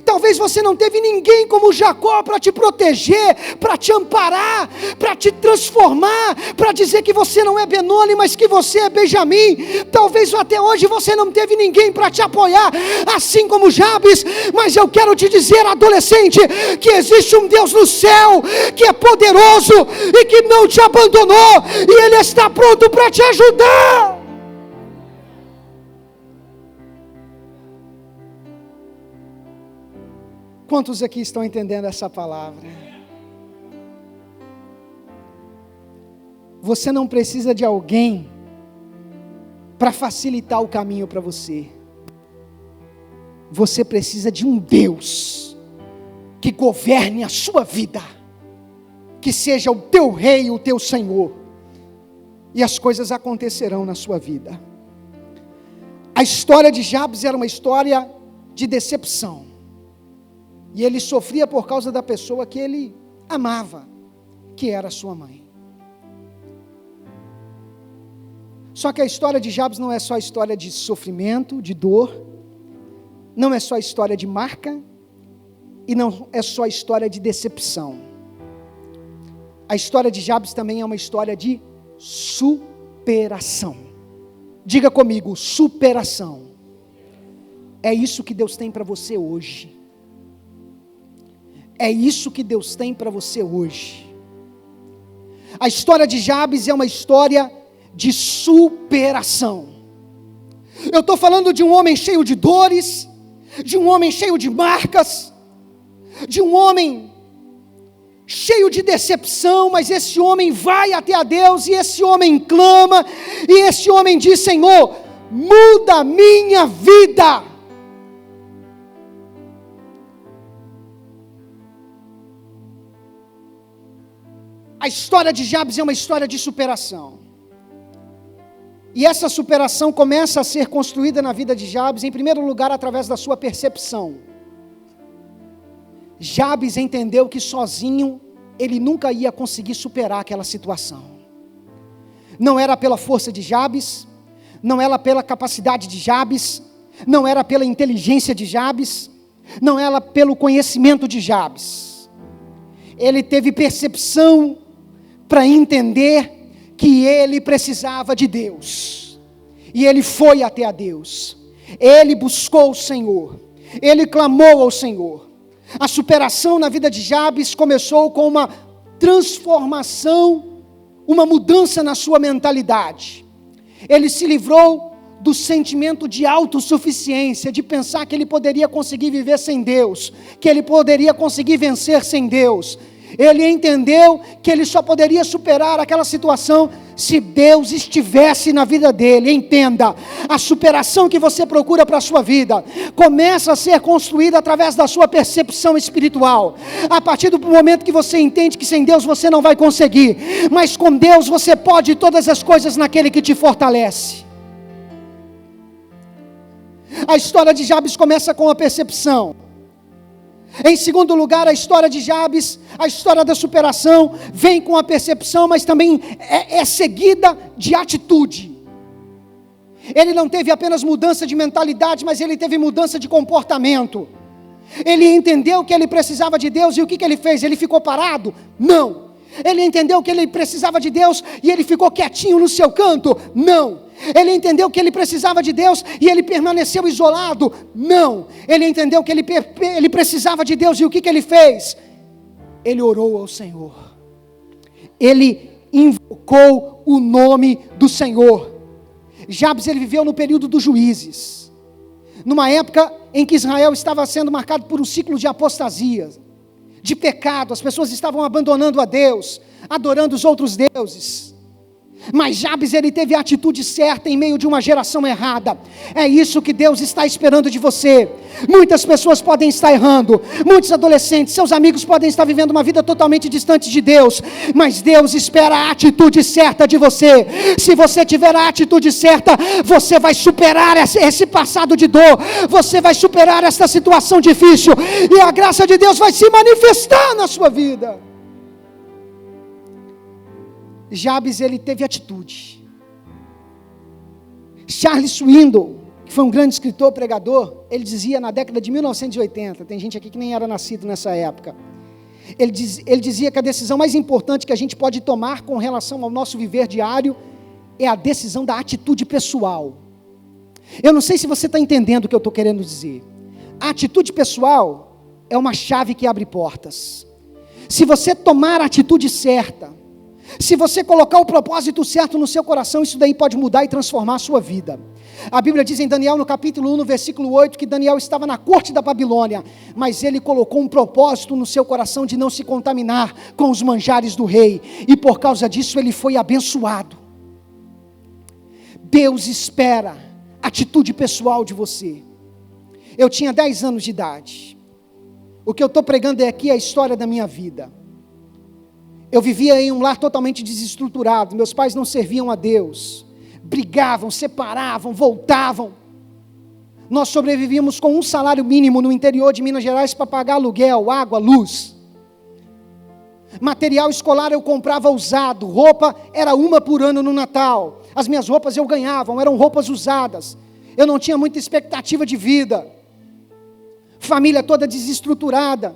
Talvez você não teve ninguém como Jacó para te proteger, para te amparar, para te transformar, para dizer que você não é Benoni, mas que você é Benjamim. Talvez até hoje você não teve ninguém para te apoiar, assim como Jabes. Mas eu quero te dizer, adolescente, que existe um Deus no céu, que é poderoso e que não te abandonou, e Ele está pronto para te ajudar. Quantos aqui estão entendendo essa palavra? Você não precisa de alguém para facilitar o caminho para você. Você precisa de um Deus que governe a sua vida, que seja o teu rei, o teu Senhor, e as coisas acontecerão na sua vida. A história de Jabes era uma história de decepção. E ele sofria por causa da pessoa que ele amava, que era sua mãe. Só que a história de Jabes não é só história de sofrimento, de dor, não é só história de marca, e não é só história de decepção. A história de Jabes também é uma história de superação. Diga comigo, superação. É isso que Deus tem para você hoje. É isso que Deus tem para você hoje. A história de Jabes é uma história de superação. Eu estou falando de um homem cheio de dores, de um homem cheio de marcas, de um homem cheio de decepção, mas esse homem vai até a Deus, e esse homem clama, e esse homem diz: Senhor, muda a minha vida. A história de Jabes é uma história de superação. E essa superação começa a ser construída na vida de Jabes, em primeiro lugar, através da sua percepção. Jabes entendeu que sozinho ele nunca ia conseguir superar aquela situação. Não era pela força de Jabes, não era pela capacidade de Jabes, não era pela inteligência de Jabes, não era pelo conhecimento de Jabes. Ele teve percepção para entender que ele precisava de Deus, e ele foi até a Deus, ele buscou o Senhor, ele clamou ao Senhor. A superação na vida de Jabes começou com uma transformação, uma mudança na sua mentalidade. Ele se livrou do sentimento de autossuficiência, de pensar que ele poderia conseguir viver sem Deus, que ele poderia conseguir vencer sem Deus. Ele entendeu que ele só poderia superar aquela situação se Deus estivesse na vida dele. Entenda, a superação que você procura para a sua vida começa a ser construída através da sua percepção espiritual. A partir do momento que você entende que sem Deus você não vai conseguir, mas com Deus você pode todas as coisas naquele que te fortalece. A história de Jabes começa com a percepção. Em segundo lugar, a história de Jabes, a história da superação, vem com a percepção, mas também é seguida de atitude. Ele não teve apenas mudança de mentalidade, mas ele teve mudança de comportamento. Ele entendeu que ele precisava de Deus, e o que ele fez? Ele ficou parado? Não. Ele entendeu que ele precisava de Deus, e ele ficou quietinho no seu canto? Não. Ele entendeu que ele precisava de Deus e ele permaneceu isolado? Não. Ele entendeu que ele precisava de Deus, e o que ele fez? Ele orou ao Senhor. Ele invocou o nome do Senhor. Jabes, ele viveu no período dos juízes, numa época em que Israel estava sendo marcado por um ciclo de apostasia, de pecado. As pessoas estavam abandonando a Deus, adorando os outros deuses. Mas Jabes, ele teve a atitude certa em meio de uma geração errada. É isso que Deus está esperando de você. Muitas pessoas podem estar errando, muitos adolescentes, seus amigos podem estar vivendo uma vida totalmente distante de Deus, mas Deus espera a atitude certa de você. Se você tiver a atitude certa, você vai superar esse passado de dor, você vai superar essa situação difícil, e a graça de Deus vai se manifestar na sua vida. Jabes, ele teve atitude. Charles Swindoll, que foi um grande escritor, pregador, ele dizia na década de 1980, tem gente aqui que nem era nascido nessa época, ele dizia que a decisão mais importante que a gente pode tomar com relação ao nosso viver diário é a decisão da atitude pessoal. Eu não sei se você está entendendo o que eu estou querendo dizer. A atitude pessoal é uma chave que abre portas. Se você tomar a atitude certa, se você colocar o propósito certo no seu coração, isso daí pode mudar e transformar a sua vida. A Bíblia diz em Daniel, no capítulo 1, no versículo 8, que Daniel estava na corte da Babilônia, mas ele colocou um propósito no seu coração de não se contaminar com os manjares do rei, e por causa disso ele foi abençoado. Deus espera atitude pessoal de você. Eu tinha 10 anos de idade. O que eu estou pregando aqui é a história da minha vida. Eu vivia em um lar totalmente desestruturado, meus pais não serviam a Deus, brigavam, separavam, voltavam. Nós sobrevivíamos com um salário mínimo no interior de Minas Gerais para pagar aluguel, água, luz. Material escolar eu comprava usado, roupa era uma por ano no Natal. As minhas roupas eu ganhava, eram roupas usadas. Eu não tinha muita expectativa de vida. Família toda desestruturada,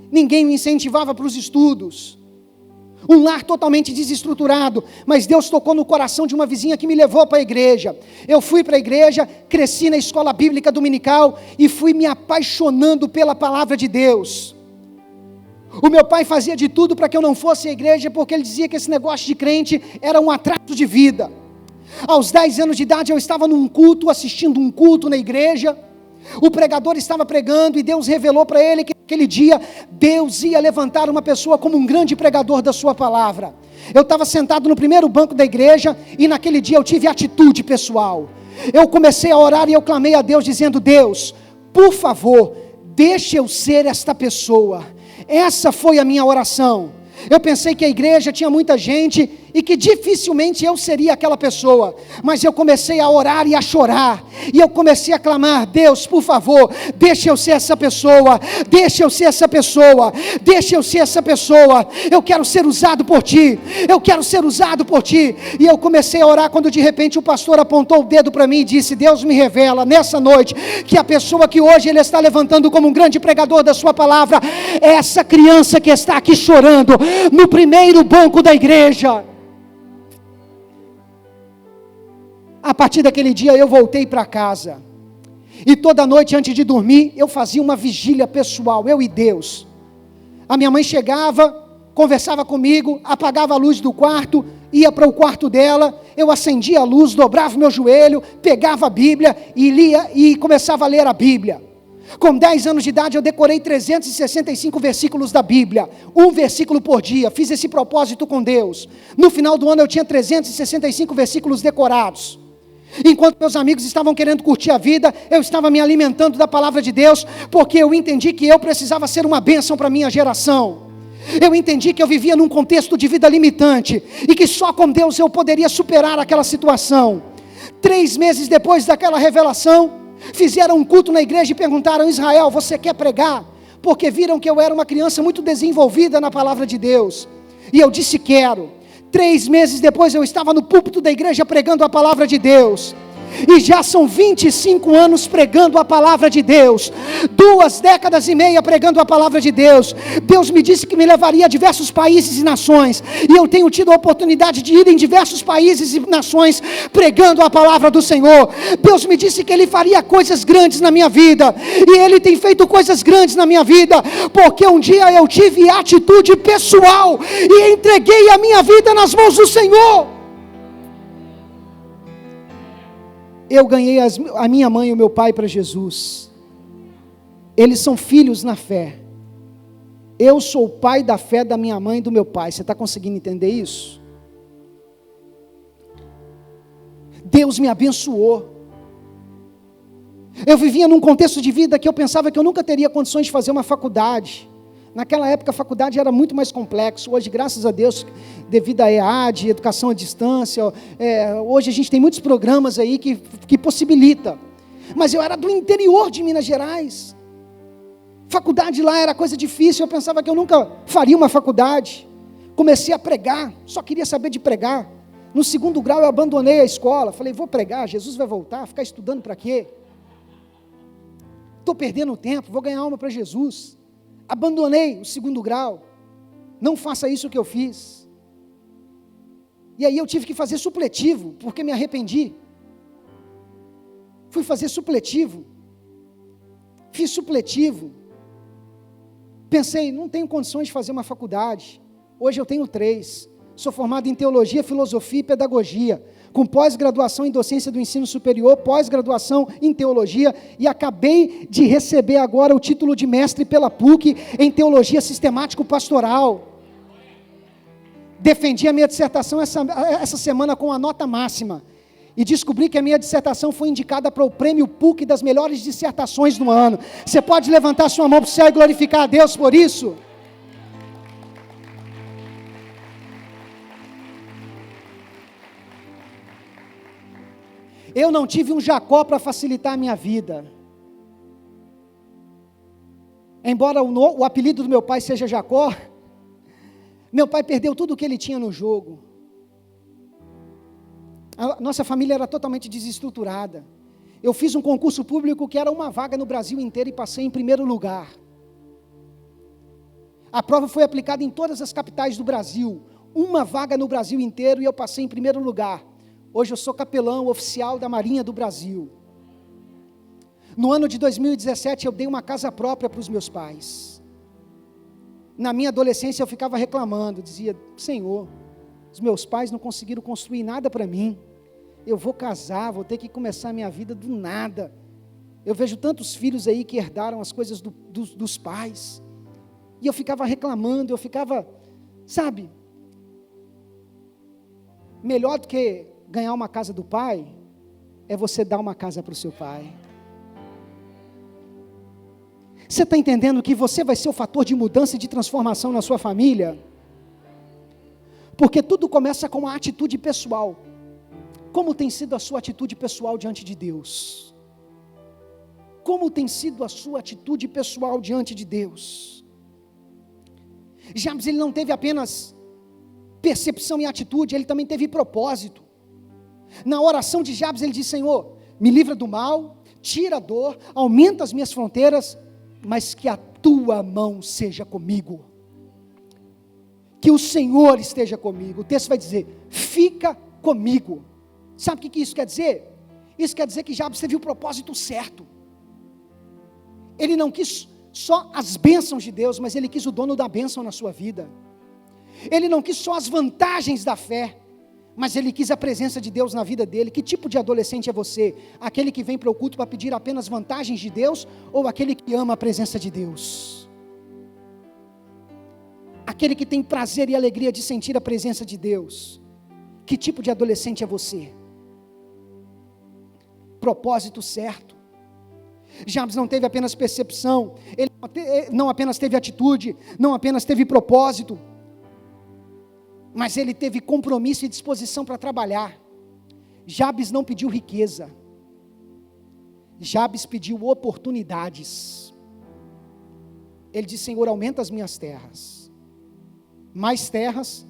ninguém me incentivava para os estudos. Um lar totalmente desestruturado, mas Deus tocou no coração de uma vizinha que me levou para a igreja. Eu fui para a igreja, cresci na escola bíblica dominical e fui me apaixonando pela palavra de Deus. O meu pai fazia de tudo para que eu não fosse à igreja, porque ele dizia que esse negócio de crente era um atraso de vida. Aos 10 anos de idade eu estava num culto, assistindo um culto na igreja. O pregador estava pregando e Deus revelou para ele que naquele dia Deus ia levantar uma pessoa como um grande pregador da sua palavra. Eu estava sentado no primeiro banco da igreja e naquele dia eu tive atitude pessoal. Eu comecei a orar e eu clamei a Deus dizendo: Deus, por favor, deixe eu ser esta pessoa. Essa foi a minha oração. Eu pensei que a igreja tinha muita gente e que dificilmente eu seria aquela pessoa, mas eu comecei a orar e a chorar, e eu comecei a clamar: Deus, por favor, deixa eu ser essa pessoa, deixa eu ser essa pessoa, deixa eu ser essa pessoa, eu quero ser usado por Ti, eu quero ser usado por Ti. E eu comecei a orar quando de repente o pastor apontou o dedo para mim e disse: Deus me revela nessa noite que a pessoa que hoje Ele está levantando como um grande pregador da sua palavra é essa criança que está aqui chorando no primeiro banco da igreja. A partir daquele dia eu voltei para casa, e toda noite antes de dormir eu fazia uma vigília pessoal, eu e Deus. A minha mãe chegava, conversava comigo, apagava a luz do quarto, ia para o quarto dela, eu acendia a luz, dobrava o meu joelho, pegava a Bíblia e lia, e começava a ler a Bíblia. Com 10 anos de idade eu decorei 365 versículos da Bíblia, um versículo por dia, fiz esse propósito com Deus. No final do ano eu tinha 365 versículos decorados. Enquanto meus amigos estavam querendo curtir a vida, eu estava me alimentando da palavra de Deus, porque eu entendi que eu precisava ser uma bênção para a minha geração. Eu entendi que eu vivia num contexto de vida limitante, e que só com Deus eu poderia superar aquela situação. 3 meses depois daquela revelação, fizeram um culto na igreja e perguntaram: Israel, você quer pregar? Porque viram que eu era uma criança muito desenvolvida na palavra de Deus. E eu disse: quero. 3 meses depois eu estava no púlpito da igreja pregando a palavra de Deus. E já são 25 anos pregando a palavra de Deus, 2 décadas e meia pregando a palavra de Deus. Deus me disse que me levaria a diversos países e nações, e eu tenho tido a oportunidade de ir em diversos países e nações pregando a palavra do Senhor. Deus me disse que Ele faria coisas grandes na minha vida, e Ele tem feito coisas grandes na minha vida, porque um dia eu tive atitude pessoal e entreguei a minha vida nas mãos do Senhor. Eu ganhei a minha mãe e o meu pai para Jesus. Eles são filhos na fé. Eu sou o pai da fé da minha mãe e do meu pai. Você está conseguindo entender isso? Deus me abençoou. Eu vivia num contexto de vida que eu pensava que eu nunca teria condições de fazer uma faculdade. Naquela época a faculdade era muito mais complexo. Hoje, graças a Deus, devido à EAD, educação à distância, hoje a gente tem muitos programas aí que possibilita. Mas eu era do interior de Minas Gerais. Faculdade lá era coisa difícil, eu pensava que eu nunca faria uma faculdade. Comecei a pregar, só queria saber de pregar. No 2º grau eu abandonei a escola, falei: vou pregar, Jesus vai voltar, ficar estudando para quê? Estou perdendo tempo, vou ganhar alma para Jesus. Abandonei o 2º grau, não faça isso que eu fiz. E aí eu tive que fazer supletivo, porque me arrependi. Fui fazer supletivo, fiz supletivo, pensei: não tenho condições de fazer uma faculdade. Hoje eu tenho 3, sou formado em teologia, filosofia e pedagogia, com pós-graduação em docência do ensino superior, pós-graduação em teologia, e acabei de receber agora o título de mestre pela PUC em teologia sistemático-pastoral. Defendi a minha dissertação essa semana com a nota máxima, e descobri que a minha dissertação foi indicada para o prêmio PUC das melhores dissertações do ano. Você pode levantar sua mão para o céu e glorificar a Deus por isso? Eu não tive um Jacó para facilitar a minha vida. Embora o apelido do meu pai seja Jacó, meu pai perdeu tudo o que ele tinha no jogo. A nossa família era totalmente desestruturada. Eu fiz um concurso público que era uma vaga no Brasil inteiro e passei em primeiro lugar. A prova foi aplicada em todas as capitais do Brasil, uma vaga no Brasil inteiro, e eu passei em primeiro lugar. Hoje eu sou capelão oficial da Marinha do Brasil. No ano de 2017 eu dei uma casa própria para os meus pais. Na minha adolescência eu ficava reclamando, dizia: Senhor, os meus pais não conseguiram construir nada para mim. eu vou casar, vou ter que começar a minha vida do nada. Eu vejo tantos filhos aí que herdaram as coisas dos pais, e eu ficava reclamando, eu ficava, sabe, melhor do que ganhar uma casa do pai, é você dar uma casa para o seu pai. Você está entendendo que você vai ser o fator de mudança e de transformação na sua família? Porque tudo começa com uma atitude pessoal. Como tem sido a sua atitude pessoal diante de Deus? Como tem sido a sua atitude pessoal diante de Deus? Jabes, ele não teve apenas percepção e atitude, ele também teve propósito. Na oração de Jabes, ele diz: Senhor, me livra do mal, tira a dor, aumenta as minhas fronteiras, mas que a tua mão seja comigo. Que o Senhor esteja comigo. O texto vai dizer: fica comigo. Sabe o que isso quer dizer? Isso quer dizer que Jabes teve o propósito certo. Ele não quis só as bênçãos de Deus, mas ele quis o dono da bênção na sua vida. Ele não quis só as vantagens da fé, mas ele quis a presença de Deus na vida dele. Que tipo de adolescente é você? Aquele que vem para o culto para pedir apenas vantagens de Deus, ou aquele que ama a presença de Deus? Aquele que tem prazer e alegria de sentir a presença de Deus. Que tipo de adolescente é você? Propósito certo. Jabes não teve apenas percepção, ele não apenas teve atitude, não apenas teve propósito, mas ele teve compromisso e disposição para trabalhar. Jabes não pediu riqueza, Jabes pediu oportunidades. Ele disse: Senhor, aumenta as minhas terras. Mais terras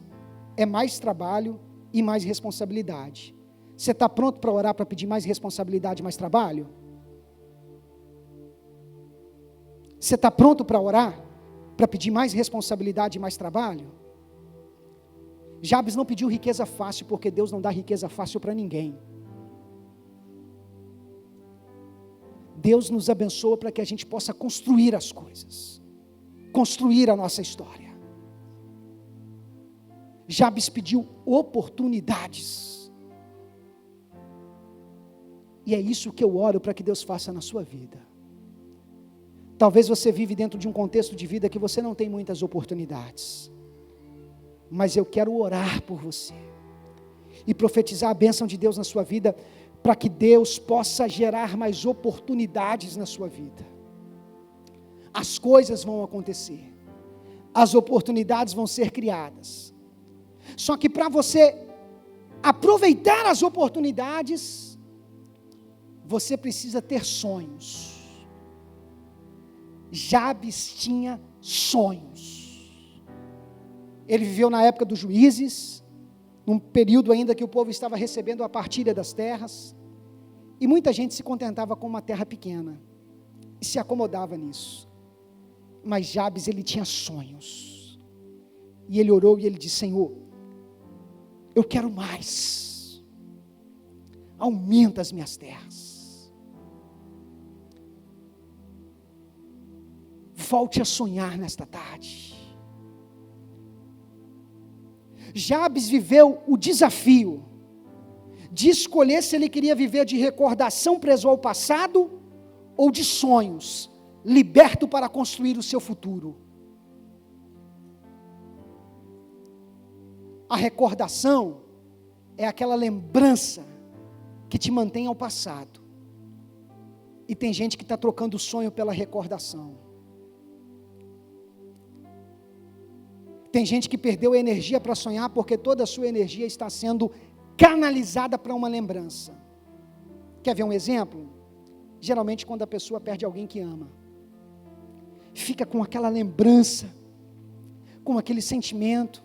é mais trabalho e mais responsabilidade. Você está pronto para orar para pedir mais responsabilidade e mais trabalho? Você está pronto para orar para pedir mais responsabilidade e mais trabalho? Jabes não pediu riqueza fácil, porque Deus não dá riqueza fácil para ninguém. Deus nos abençoa para que a gente possa construir as coisas, construir a nossa história. Jabes pediu oportunidades, e é isso que eu oro para que Deus faça na sua vida. Talvez você vive dentro de um contexto de vida que você não tem muitas oportunidades, mas eu quero orar por você e profetizar a bênção de Deus na sua vida, para que Deus possa gerar mais oportunidades na sua vida. As coisas vão acontecer, as oportunidades vão ser criadas, só que para você aproveitar as oportunidades, você precisa ter sonhos. Jabes tinha sonhos. Ele viveu na época dos juízes, num período ainda que o povo estava recebendo a partilha das terras, e muita gente se contentava com uma terra pequena, e se acomodava nisso. Mas Jabes, ele tinha sonhos, e ele orou e ele disse: Senhor, eu quero mais, aumenta as minhas terras. Volte a sonhar nesta tarde. Jabes viveu o desafio de escolher se ele queria viver de recordação preso ao passado, ou de sonhos, liberto para construir o seu futuro. A recordação é aquela lembrança que te mantém ao passado, e tem gente que está trocando o sonho pela recordação. Tem gente que perdeu a energia para sonhar, porque toda a sua energia está sendo canalizada para uma lembrança. Quer ver um exemplo? Geralmente quando a pessoa perde alguém que ama, fica com aquela lembrança, com aquele sentimento,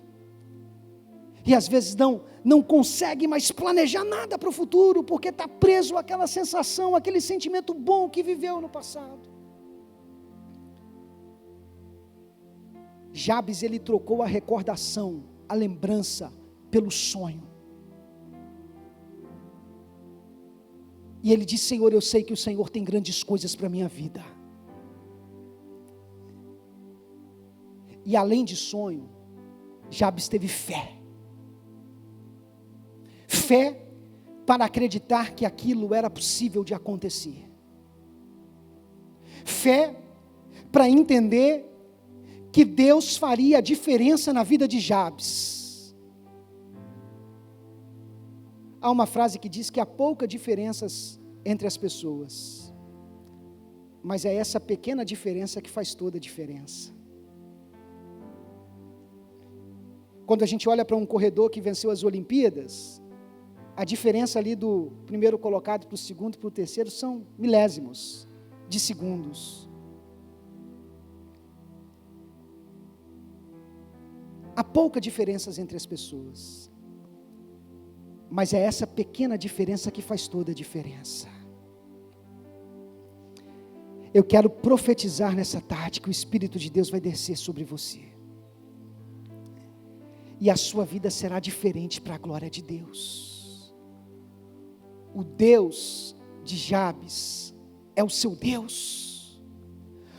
e às vezes não consegue mais planejar nada para o futuro, porque está preso àquela sensação, aquele sentimento bom que viveu no passado. Jabes, ele trocou a recordação, a lembrança, pelo sonho. E ele disse: Senhor, eu sei que o Senhor tem grandes coisas para a minha vida. E além de sonho, Jabes teve fé. Fé para acreditar que aquilo era possível de acontecer. Fé para entender que Deus faria a diferença na vida de Jabes. Há uma frase que diz que há poucas diferenças entre as pessoas, mas é essa pequena diferença que faz toda a diferença. Quando a gente olha para um corredor que venceu as Olimpíadas, a diferença ali do primeiro colocado para o segundo e para o terceiro são milésimos de segundos. Há poucas diferenças entre as pessoas, mas é essa pequena diferença que faz toda a diferença. Eu quero profetizar nessa tarde que o Espírito de Deus vai descer sobre você, e a sua vida será diferente para a glória de Deus. O Deus de Jabes é o seu Deus.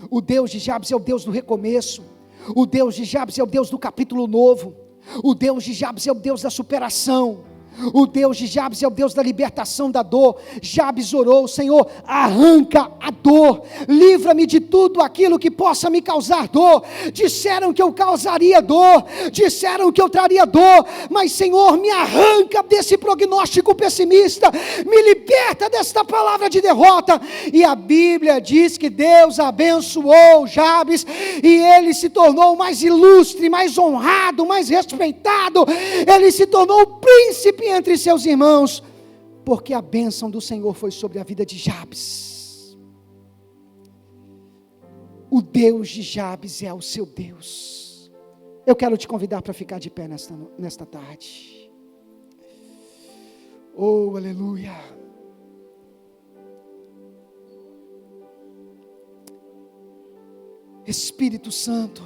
O Deus de Jabes é o Deus do recomeço. O Deus de Jabes é o Deus do capítulo novo. O Deus de Jabes é o Deus da superação. O Deus de Jabes é o Deus da libertação da dor. Jabes orou: Senhor, arranca a dor, livra-me de tudo aquilo que possa me causar dor. Disseram que eu causaria dor, disseram que eu traria dor, mas Senhor, me arranca desse prognóstico pessimista, me liberta desta palavra de derrota. E a Bíblia diz que Deus abençoou Jabes, e ele se tornou mais ilustre, mais honrado, mais respeitado. Ele se tornou o príncipe entre seus irmãos, porque a bênção do Senhor foi sobre a vida de Jabes. O Deus de Jabes é o seu Deus. Eu quero te convidar para ficar de pé nesta tarde. Oh, aleluia. Espírito Santo,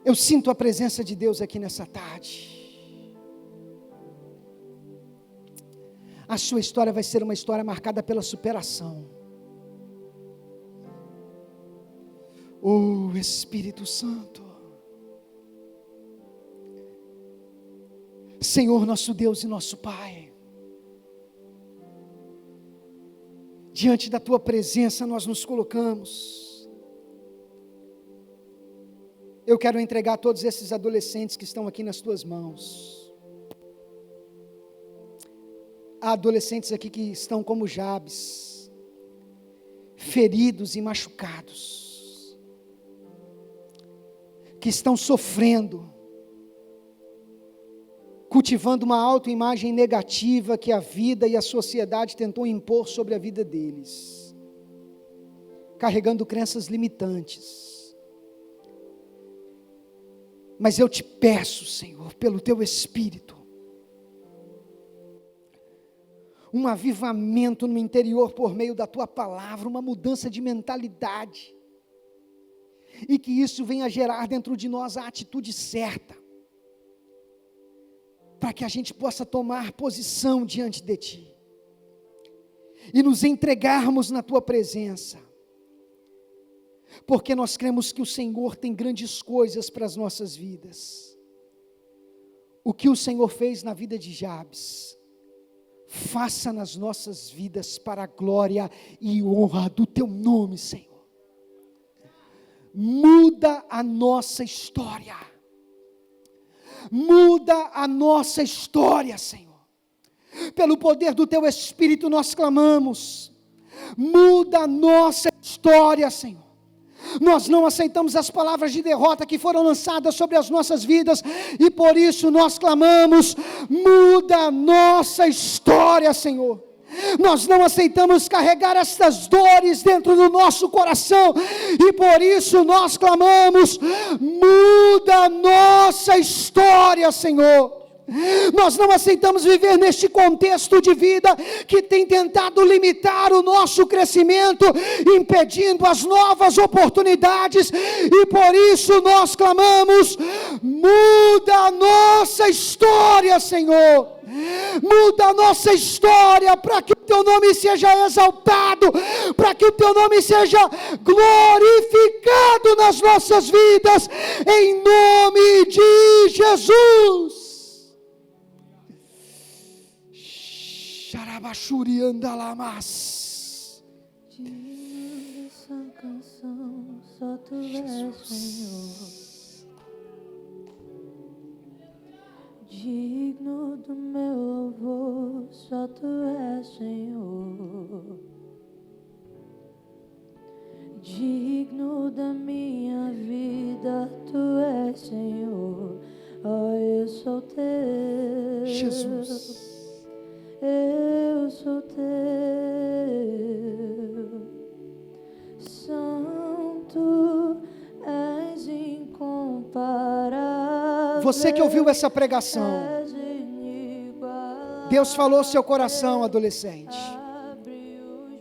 eu sinto a presença de Deus aqui nessa tarde. A sua história vai ser uma história marcada pela superação. Oh, Espírito Santo. Senhor, nosso Deus e nosso Pai, diante da Tua presença nós nos colocamos. Eu quero entregar todos esses adolescentes que estão aqui nas Tuas mãos. Há adolescentes aqui que estão como Jabes, feridos e machucados, que estão sofrendo, cultivando uma autoimagem negativa que a vida e a sociedade tentou impor sobre a vida deles, carregando crenças limitantes. Mas eu te peço, Senhor, pelo Teu Espírito, um avivamento no interior por meio da Tua palavra, uma mudança de mentalidade, e que isso venha gerar dentro de nós a atitude certa, para que a gente possa tomar posição diante de Ti, e nos entregarmos na Tua presença, porque nós cremos que o Senhor tem grandes coisas para as nossas vidas. O que o Senhor fez na vida de Jabes, faça nas nossas vidas para a glória e honra do Teu nome, Senhor. Muda a nossa história. Muda a nossa história, Senhor. Pelo poder do Teu Espírito nós clamamos. Muda a nossa história, Senhor. Nós não aceitamos as palavras de derrota que foram lançadas sobre as nossas vidas, e por isso nós clamamos: muda a nossa história, Senhor. Nós não aceitamos carregar estas dores dentro do nosso coração, e por isso nós clamamos: muda a nossa história, Senhor. Nós não aceitamos viver neste contexto de vida que tem tentado limitar o nosso crescimento, impedindo as novas oportunidades, e por isso nós clamamos: muda a nossa história, Senhor. Muda a nossa história para que o Teu nome seja exaltado, para que o Teu nome seja glorificado nas nossas vidas, em nome de Jesus. Rabachuriandalamas. Digno dessa canção, só tu és, Senhor. Digno do meu louvor, só tu és, Senhor. Digno da minha vida, tu és, Senhor. Oh, eu sou teu. Jesus. Eu sou teu. Santo és incomparável. Você que ouviu essa pregação, Deus falou ao seu coração, adolescente.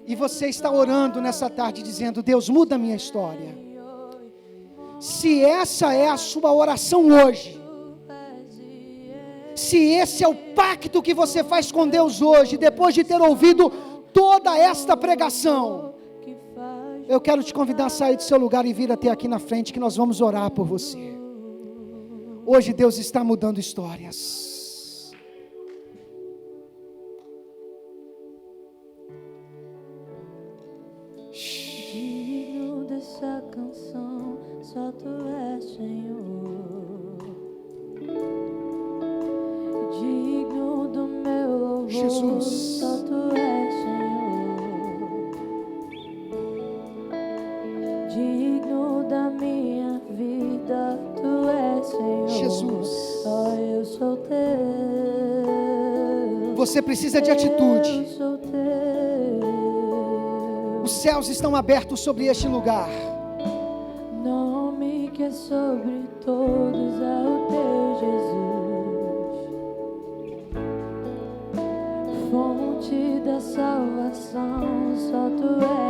E você está orando nessa tarde dizendo: Deus, muda a minha história. Se essa é a sua oração hoje, se esse é o pacto que você faz com Deus hoje, depois de ter ouvido toda esta pregação, eu quero te convidar a sair do seu lugar e vir até aqui na frente, que nós vamos orar por você. Hoje Deus está mudando histórias. Digno dessa canção, só tu és, Senhor. Digno do meu louvor, Jesus. só tu és, Senhor. Digno da minha vida, tu és, Senhor. Jesus. Oh, eu sou teu. Você precisa de atitude. Eu sou teu. Os céus estão abertos sobre este lugar. Nome que é sobre todos é o teu, Jesus. Fonte da salvação, só tu és.